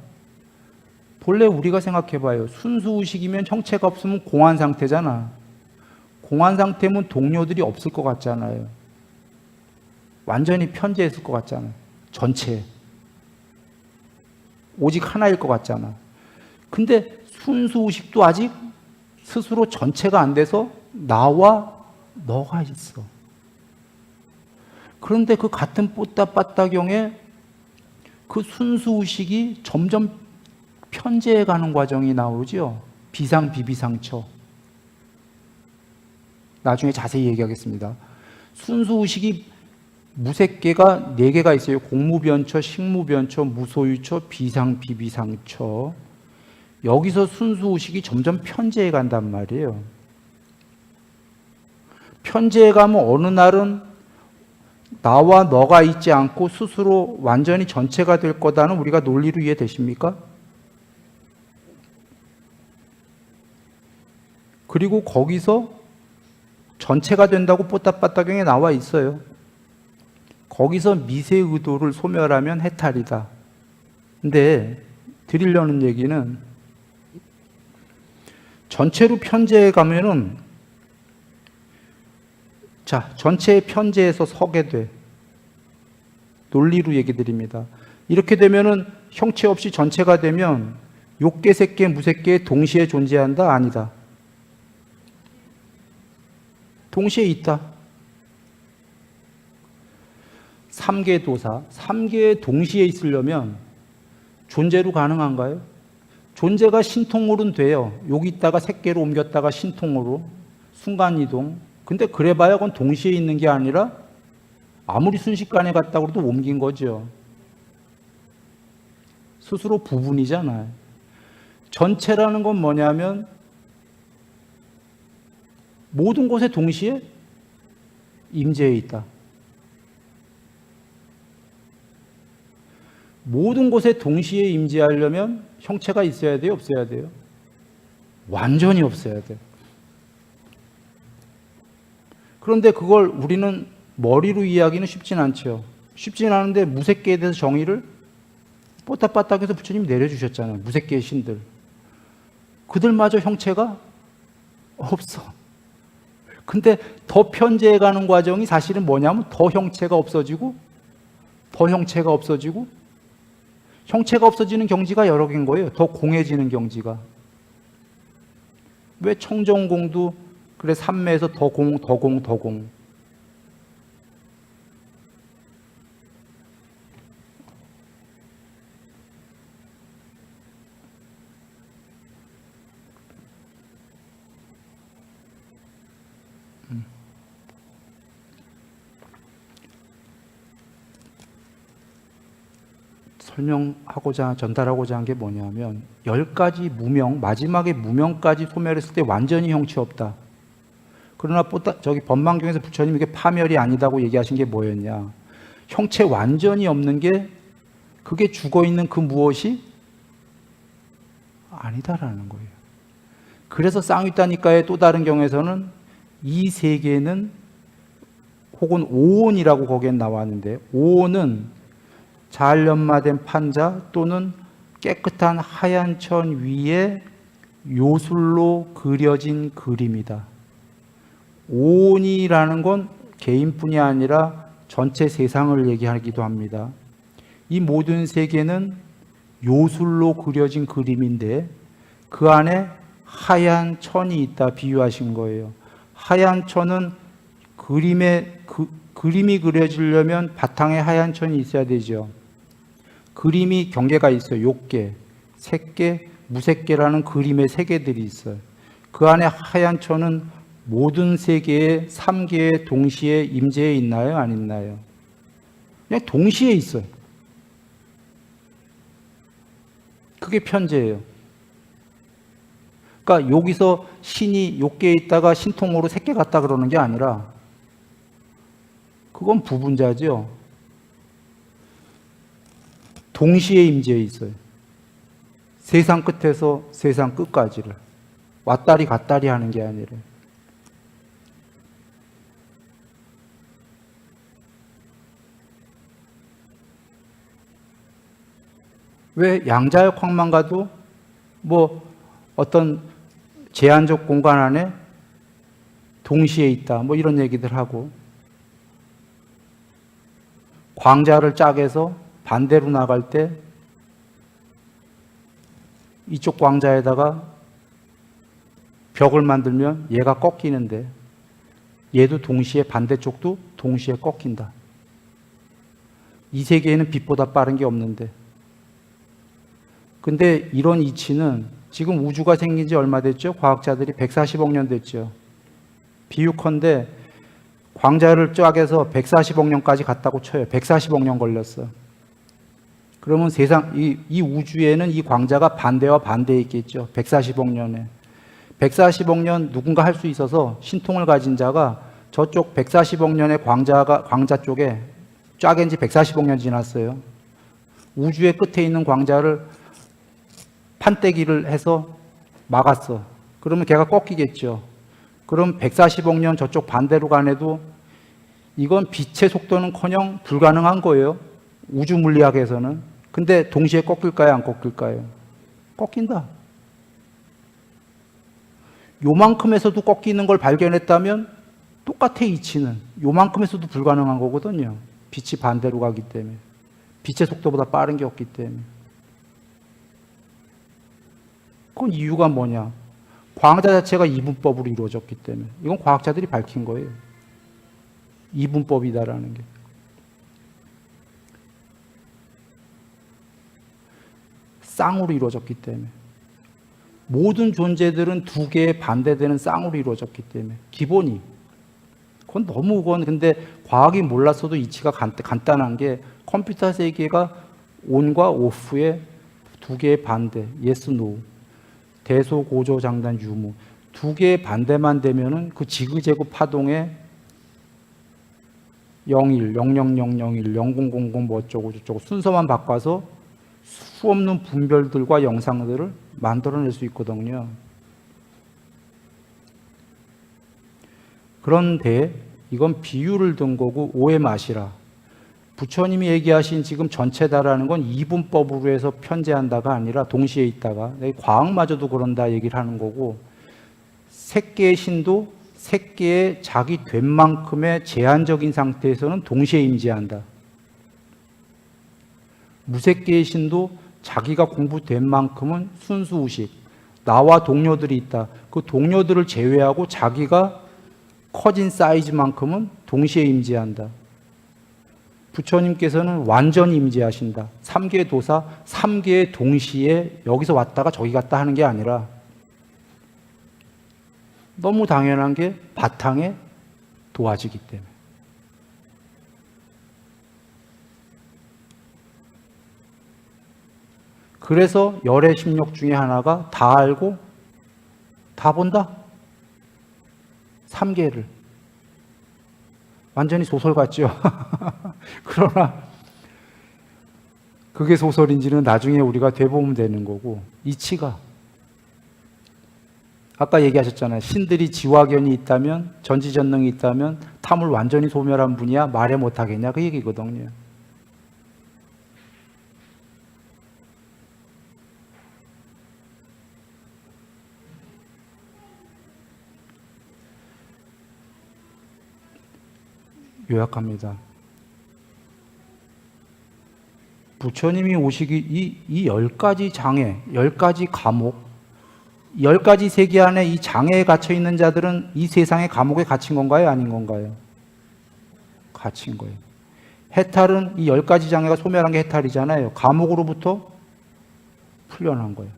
본래 우리가 생각해봐요. 순수 의식이면 형체가 없으면 공한 상태잖아. 공한 상태면 동료들이 없을 것 같잖아요. 완전히 편재했을 것 같잖아. 전체. 오직 하나일 것 같잖아. 근데 순수 의식도 아직 스스로 전체가 안 돼서 나와 너가 있어. 그런데 그 같은 뽀따빠따경에 그 순수 의식이 점점 편재해 가는 과정이 나오죠. 비상, 비비상처. 나중에 자세히 얘기하겠습니다. 순수 의식이 무색계가 4개가 있어요. 공무변처, 식무변처, 무소유처, 비상, 비비상처. 여기서 순수 의식이 점점 편재해 간단 말이에요. 편재해 가면 어느 날은 나와 너가 있지 않고 스스로 완전히 전체가 될 거다는 우리가 논리로 이해되십니까? 그리고 거기서 전체가 된다고 뽀따빠따경에 나와 있어요. 거기서 미세 의도를 소멸하면 해탈이다. 근데 드리려는 얘기는 전체로 편재해 가면은 자, 전체의 편재에서 서게 돼. 논리로 얘기 드립니다. 이렇게 되면은 형체 없이 전체가 되면 욕계, 색계, 무색계 동시에 존재한다? 아니다. 동시에 있다. 3개 도사, 3개 동시에 있으려면 존재로 가능한가요? 존재가 신통으로는 돼요. 여기 있다가 색계로 옮겼다가 신통으로 순간이동. 근데 그래봐야 그건 동시에 있는 게 아니라 아무리 순식간에 갔다고 해도 옮긴 거죠. 스스로 부분이잖아요. 전체라는 건 뭐냐면 모든 곳에 동시에 임재해 있다. 모든 곳에 동시에 임재하려면 형체가 있어야 돼요? 없어야 돼요? 완전히 없어야 돼요. 그런데 그걸 우리는 머리로 이해하기는 쉽진 않죠. 쉽진 않은데 무색계에 대해서 정의를 뽀딱빠딱해서 부처님이 내려주셨잖아요. 무색계의 신들. 그들마저 형체가 없어. 근데 더 편재해 가는 과정이 사실은 뭐냐면 더 형체가 없어지고 더 형체가 없어지고 형체가 없어지는 경지가 여러 개인 거예요. 더 공해지는 경지가. 왜 청정공도 그래 삼매에서 더 공, 더 공, 더 공. 설명하고자 전달하고자 한 게 뭐냐면 10가지 무명, 마지막에 무명까지 소멸했을 때 완전히 형체 없다. 그러나 저기 법망경에서 부처님이 이게 파멸이 아니다고 얘기하신 게 뭐였냐? 형체 완전히 없는 게 그게 죽어 있는 그 무엇이 아니다라는 거예요. 그래서 쌍위따니까의 또 다른 경에서는 이 세계는 혹은 오온이라고 거기엔 나왔는데 오온은 잘 연마된 판자 또는 깨끗한 하얀 천 위에 요술로 그려진 그림이다. 오온이라는 건 개인뿐이 아니라 전체 세상을 얘기하기도 합니다. 이 모든 세계는 요술로 그려진 그림인데 그 안에 하얀 천이 있다 비유하신 거예요. 하얀 천은 그림이 그려지려면 바탕에 하얀 천이 있어야 되죠. 그림이 경계가 있어요. 욕계, 색계, 무색계라는 그림의 세계들이 있어요. 그 안에 하얀 천은 모든 세계의 3개에 동시에 임재해 있나요? 안 있나요? 그냥 동시에 있어요. 그게 편재예요. 그러니까 여기서 신이 욕계에 있다가 신통으로 새끼 같다 그러는 게 아니라 그건 부분자죠. 동시에 임재해 있어요. 세상 끝에서 세상 끝까지를 왔다리 갔다리 하는 게 아니라. 왜 양자역 황만가도 뭐 어떤 제한적 공간 안에 동시에 있다 뭐 이런 얘기들 하고, 광자를 짝에서 반대로 나갈 때 이쪽 광자에다가 벽을 만들면 얘가 꺾이는데 얘도 동시에 반대쪽도 동시에 꺾인다. 이 세계에는 빛보다 빠른 게 없는데, 근데 이런 이치는 지금 우주가 생긴 지 얼마 됐죠? 과학자들이 140억 년 됐죠. 비유컨대 광자를 쫙해서 140억 년까지 갔다고 쳐요. 140억 년 걸렸어. 그러면 세상, 이 우주에는 이 광자가 반대와 반대에 있겠죠. 140억 년에. 140억 년 누군가 할 수 있어서 신통을 가진 자가 저쪽 140억 년의 광자 쪽에 쫙인 지 140억 년 지났어요. 우주의 끝에 있는 광자를 판때기를 해서 막았어. 그러면 걔가 꺾이겠죠. 그럼 140억 년 저쪽 반대로 가내도 이건 빛의 속도는커녕 불가능한 거예요. 우주 물리학에서는. 근데 동시에 꺾일까요? 안 꺾일까요? 꺾인다. 요만큼에서도 꺾이는 걸 발견했다면 똑같아, 이치는. 요만큼에서도 불가능한 거거든요. 빛이 반대로 가기 때문에. 빛의 속도보다 빠른 게 없기 때문에. 그건 이유가 뭐냐? 광자 자체가 이분법으로 이루어졌기 때문에. 이건 과학자들이 밝힌 거예요. 이분법이다라는 게. 쌍으로 이루어졌기 때문에. 모든 존재들은 두 개의 반대되는 쌍으로 이루어졌기 때문에. 기본이. 그건 근데 과학이 몰랐어도 이치가 간단한 게 컴퓨터 세계가 온과 오프의 두 개의 반대, yes, no. 대소, 고조, 장단, 유무. 두 개의 반대만 되면은 그 지그재그 파동에 01, 00001, 0000 뭐 어쩌고 저쩌고 순서만 바꿔서 수 없는 분별들과 영상들을 만들어낼 수 있거든요. 그런데 이건 비유를 든 거고 오해 마시라. 부처님이 얘기하신 지금 전체다라는 건 이분법으로 해서 편재한다가 아니라 동시에 있다가, 과학마저도 그런다 얘기를 하는 거고, 새끼의 신도 새끼의 자기 된 만큼의 제한적인 상태에서는 동시에 임재한다. 무새끼의 신도 자기가 공부된 만큼은 순수의식, 나와 동료들이 있다. 그 동료들을 제외하고 자기가 커진 사이즈만큼은 동시에 임재한다. 부처님께서는 완전히 임재하신다. 3개의 도사, 3개의 동시에 여기서 왔다가 저기 갔다 하는 게 아니라 너무 당연한 게 바탕에 도와지기 때문에. 그래서 열의 심력 중에 하나가 다 알고 다 본다. 3개를. 완전히 소설 같죠? 그러나 그게 소설인지는 나중에 우리가 되보면 되는 거고, 이치가 아까 얘기하셨잖아요. 신들이 지화견이 있다면, 전지전능이 있다면 탐을 완전히 소멸한 분이야 말해 못하겠냐 그 얘기거든요. 요약합니다. 부처님이 오시기 이 10가지 장애, 10가지 감옥, 10가지 세계 안에 이 장애에 갇혀 있는 자들은 이 세상의 감옥에 갇힌 건가요? 아닌 건가요? 갇힌 거예요. 해탈은 이 10가지 장애가 소멸한 게 해탈이잖아요. 감옥으로부터 풀려난 거예요.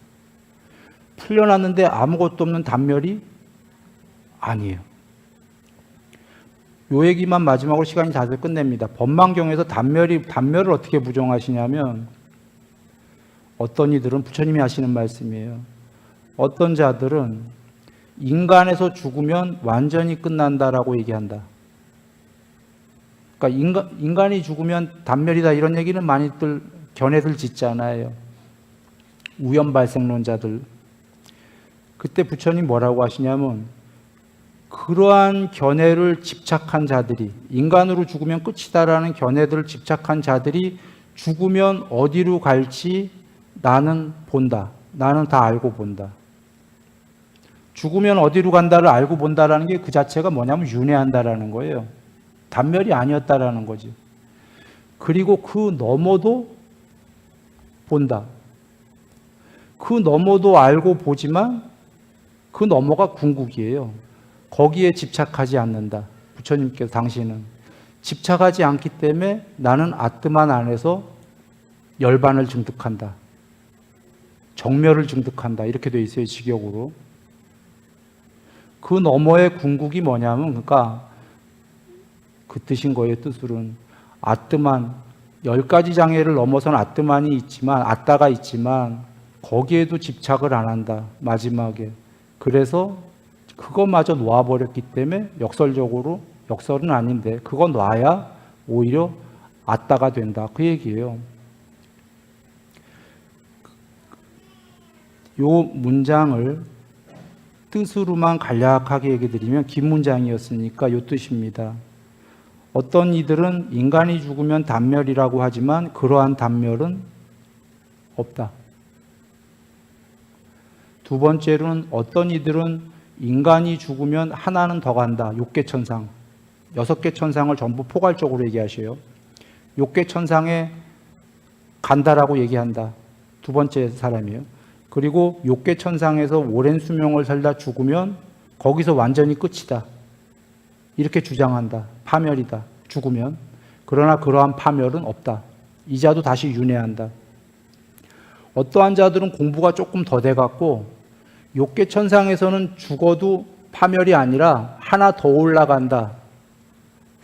풀려났는데 아무것도 없는 단멸이 아니에요. 요 얘기만 마지막으로 시간이 다 돼서 끝냅니다. 법망경에서 단멸을 어떻게 부정하시냐면, 어떤 이들은 부처님이 하시는 말씀이에요. 어떤 자들은 인간에서 죽으면 완전히 끝난다라고 얘기한다. 그러니까 인간이 죽으면 단멸이다 이런 얘기는 많이들 견해들 짓잖아요. 우연발생론자들. 그때 부처님 뭐라고 하시냐면, 그러한 견해를 집착한 자들이, 인간으로 죽으면 끝이다라는 견해들을 집착한 자들이 죽으면 어디로 갈지 나는 본다. 나는 다 알고 본다. 죽으면 어디로 간다를 알고 본다라는 게 그 자체가 뭐냐면 윤회한다라는 거예요. 단멸이 아니었다라는 거지. 그리고 그 너머도 본다. 그 너머도 알고 보지만 그 너머가 궁극이에요. 거기에 집착하지 않는다. 부처님께서 당신은 집착하지 않기 때문에 나는 아뜨만 안에서 열반을 증득한다. 정멸을 증득한다. 이렇게 돼 있어요. 직역으로. 그 너머의 궁극이 뭐냐면, 그러니까 그 뜻인 거예요. 뜻으로는 아뜨만, 10가지 장애를 넘어선 아뜨만이 있지만, 아따가 있지만 거기에도 집착을 안 한다. 마지막에. 그래서 그것마저 놓아버렸기 때문에 역설은 아닌데 그거 놔야 오히려 아따가 된다. 그 얘기예요. 요 문장을 뜻으로만 간략하게 얘기 드리면 긴 문장이었으니까 요 뜻입니다. 어떤 이들은 인간이 죽으면 단멸이라고 하지만 그러한 단멸은 없다. 두 번째로는 어떤 이들은 인간이 죽으면 하나는 더 간다. 6개 천상. 6개 천상을 전부 포괄적으로 얘기하셔요. 6개 천상에 간다라고 얘기한다. 두 번째 사람이에요. 그리고 6개 천상에서 오랜 수명을 살다 죽으면 거기서 완전히 끝이다. 이렇게 주장한다. 파멸이다. 죽으면. 그러나 그러한 파멸은 없다. 이자도 다시 윤회한다. 어떠한 자들은 공부가 조금 더 돼갖고 6개 천상에서는 죽어도 파멸이 아니라 하나 더 올라간다.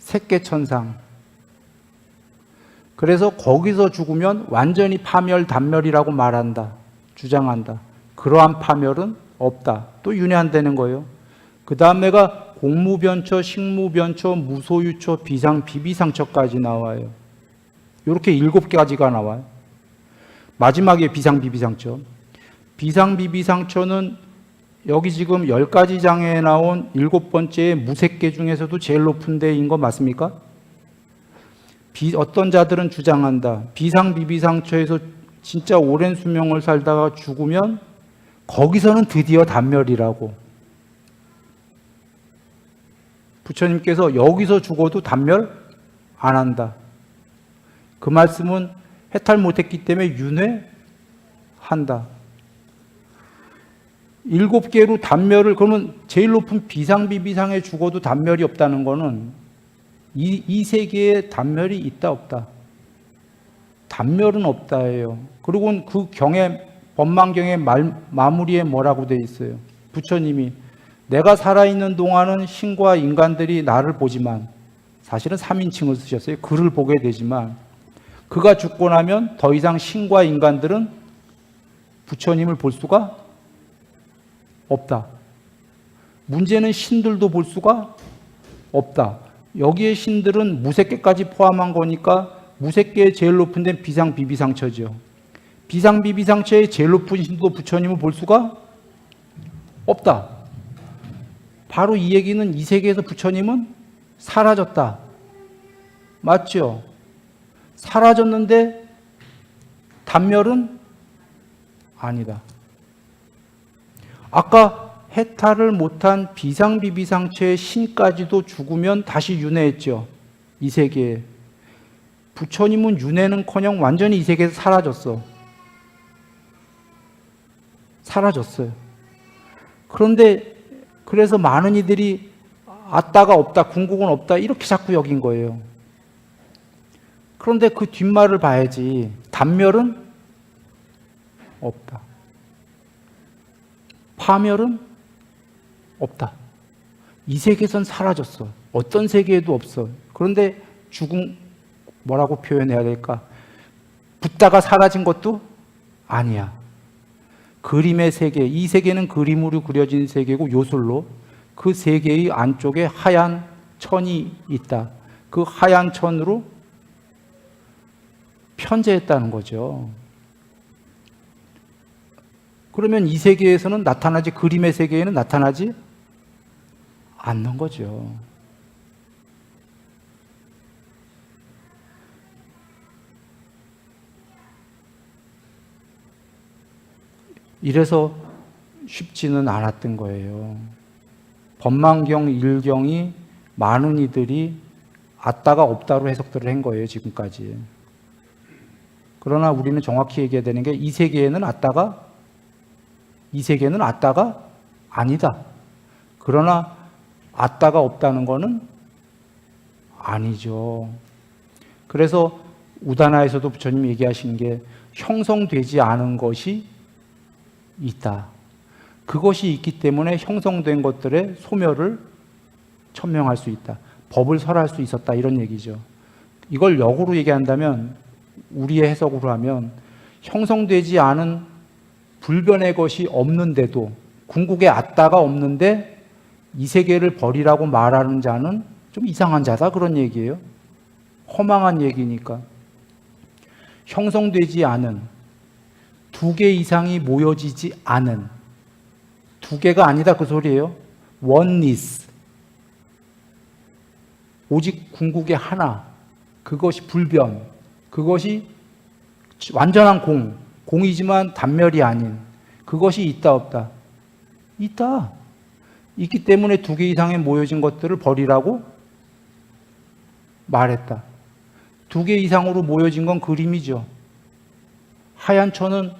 3개 천상. 그래서 거기서 죽으면 완전히 파멸, 단멸이라고 말한다. 주장한다. 그러한 파멸은 없다. 또 윤회한다는 거예요. 그 다음에가 공무변처, 식무변처, 무소유처, 비상, 비비상처까지 나와요. 이렇게 7가지가 나와요. 마지막에 비상, 비비상처. 비상, 비비상처는 여기 지금 10가지 장애에 나온 7번째 무색계 중에서도 제일 높은 데인 거 맞습니까? 어떤 자들은 주장한다. 비상, 비비상처에서 진짜 오랜 수명을 살다가 죽으면 거기서는 드디어 단멸이라고. 부처님께서 여기서 죽어도 단멸 안 한다. 그 말씀은 해탈 못했기 때문에 윤회한다. 7개로 단멸을, 그러면 제일 높은 비상비비상에 죽어도 단멸이 없다는 거는 이 세계에 단멸이 있다 없다? 단멸은 없다예요. 그리고 그 경에, 법망경의 마무리에 뭐라고 돼 있어요? 부처님이 내가 살아있는 동안은 신과 인간들이 나를 보지만, 사실은 3인칭을 쓰셨어요. 그를 보게 되지만 그가 죽고 나면 더 이상 신과 인간들은 부처님을 볼 수가 없다. 문제는 신들도 볼 수가 없다. 여기에 신들은 무색계까지 포함한 거니까 무색계의 제일 높은 데는 비상비비상처죠. 비상비비상처의 제일 높은 신도 부처님을 볼 수가 없다. 바로 이 얘기는 이 세계에서 부처님은 사라졌다. 맞죠? 사라졌는데 단멸은 아니다. 아까 해탈을 못한 비상비비상처의 신까지도 죽으면 다시 윤회했죠. 이 세계에. 부처님은 윤회는커녕 완전히 이 세계에서 사라졌어. 사라졌어요. 그런데 그래서 많은 이들이 아따가 없다, 궁극은 없다 이렇게 자꾸 여긴 거예요. 그런데 그 뒷말을 봐야지. 단멸은 없다. 파멸은 없다. 이 세계에선 사라졌어. 어떤 세계에도 없어. 그런데 죽음, 뭐라고 표현해야 될까? 붙다가 사라진 것도 아니야. 그림의 세계, 이 세계는 그림으로 그려진 세계고 요술로 그 세계의 안쪽에 하얀 천이 있다. 그 하얀 천으로 편재했다는 거죠. 그러면 이 세계에서는 나타나지, 그림의 세계에는 나타나지 않는 거죠. 이래서 쉽지는 않았던 거예요. 법망경, 일경이 많은 이들이 아따가 없다로 해석들을 한 거예요, 지금까지. 그러나 우리는 정확히 얘기해야 되는 게 이 세계에는 아따가 아니다. 그러나 아따가 없다는 거는 아니죠. 그래서 우다나에서도 부처님 얘기하신 게 형성되지 않은 것이 있다. 그것이 있기 때문에 형성된 것들의 소멸을 천명할 수 있다. 법을 설할 수 있었다. 이런 얘기죠. 이걸 역으로 얘기한다면, 우리의 해석으로 하면 형성되지 않은 불변의 것이 없는데도, 궁극에 아따가 없는데 이 세계를 버리라고 말하는 자는 좀 이상한 자다, 그런 얘기예요. 허망한 얘기니까. 형성되지 않은, 두 개 이상이 모여지지 않은, 두 개가 아니다 그 소리예요. 원리스, 오직 궁극의 하나, 그것이 불변, 그것이 완전한 공이지만 단멸이 아닌, 그것이 있다 없다? 있다. 있기 때문에 두 개 이상에 모여진 것들을 버리라고 말했다. 두 개 이상으로 모여진 건 그림이죠. 하얀 천은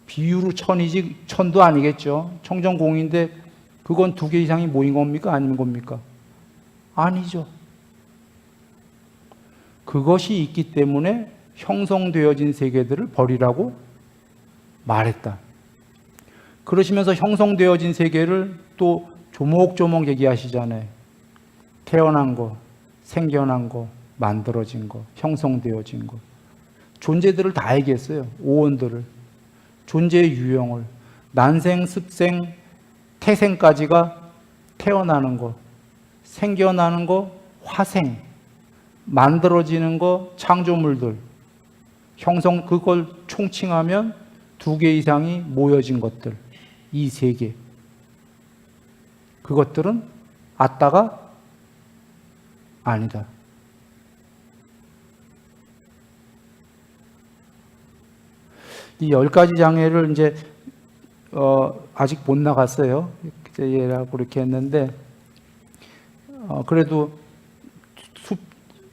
비유로 천이지 천도 아니겠죠. 청정공인데 그건 두 개 이상이 모인 겁니까? 아닌 겁니까? 아니죠. 그것이 있기 때문에 형성되어진 세계들을 버리라고 말했다. 그러시면서 형성되어진 세계를 또 조목조목 얘기하시잖아요. 태어난 거, 생겨난 거, 만들어진 거, 형성되어진 거. 존재들을 다 얘기했어요. 오온들을. 존재의 유형을. 난생, 습생, 태생까지가 태어나는 거, 생겨나는 거, 화생, 만들어지는 거, 창조물들. 형성, 그걸 총칭하면 두 개 이상이 모여진 것들. 이 세 개. 그것들은 아따가 아니다. 이 10가지 장애를 이제 아직 못 나갔어요. 그때라고 이렇게 했는데 그래도 숲,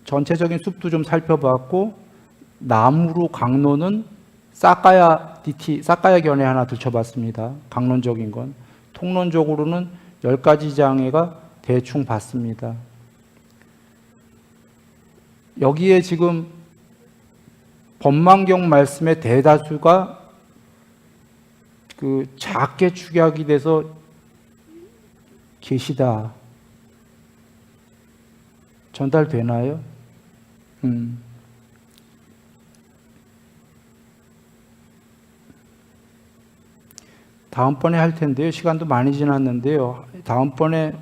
전체적인 숲도 좀 살펴봤고, 나무로 강론은 사카야 견해 하나 들춰봤습니다. 강론적인 건. 통론적으로는 10가지 장애가 대충 봤습니다. 여기에 지금 법망경 말씀의 대다수가 그 작게 축약이 돼서 계시다. 전달되나요? 다음번에 할 텐데요. 시간도 많이 지났는데요. 다음번에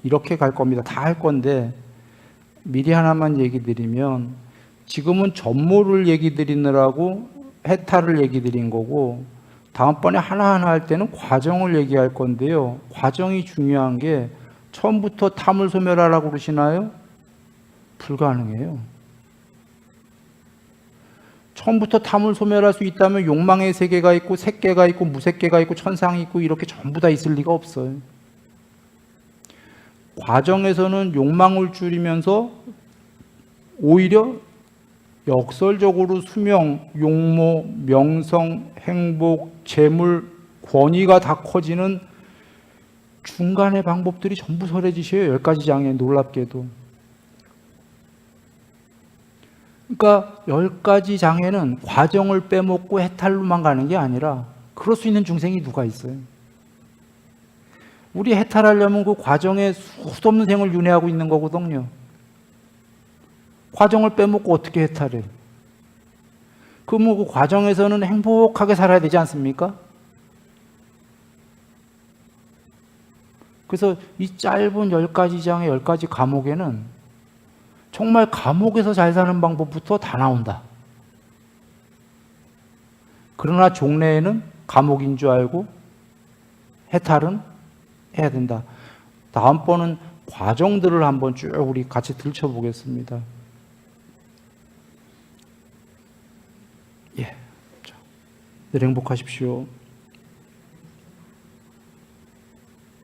이렇게 갈 겁니다. 다 할 건데 미리 하나만 얘기 드리면, 지금은 전모를 얘기 드리느라고 해탈을 얘기 드린 거고, 다음번에 하나하나 할 때는 과정을 얘기할 건데요. 과정이 중요한 게, 처음부터 탐을 소멸하라고 그러시나요? 불가능해요. 처음부터 탐을 소멸할 수 있다면 욕망의 세계가 있고 색계가 있고 무색계가 있고 천상이 있고 이렇게 전부 다 있을 리가 없어요. 과정에서는 욕망을 줄이면서 오히려 역설적으로 수명, 용모, 명성, 행복, 재물, 권위가 다 커지는 중간의 방법들이 전부 설해지셔요. 10가지 장애, 놀랍게도. 그러니까 10가지 장애는 과정을 빼먹고 해탈로만 가는 게 아니라, 그럴 수 있는 중생이 누가 있어요? 우리 해탈하려면 그 과정에 수도 없는 생을 윤회하고 있는 거거든요. 과정을 빼먹고 어떻게 해탈해? 그러면 그 과정에서는 행복하게 살아야 되지 않습니까? 그래서 이 짧은 10가지 장의 10가지 감옥에는 정말 감옥에서 잘 사는 방법부터 다 나온다. 그러나 종래에는 감옥인 줄 알고 해탈은 해야 된다. 다음번은 과정들을 한번 쭉 우리 같이 들춰보겠습니다. 예. 늘 행복하십시오.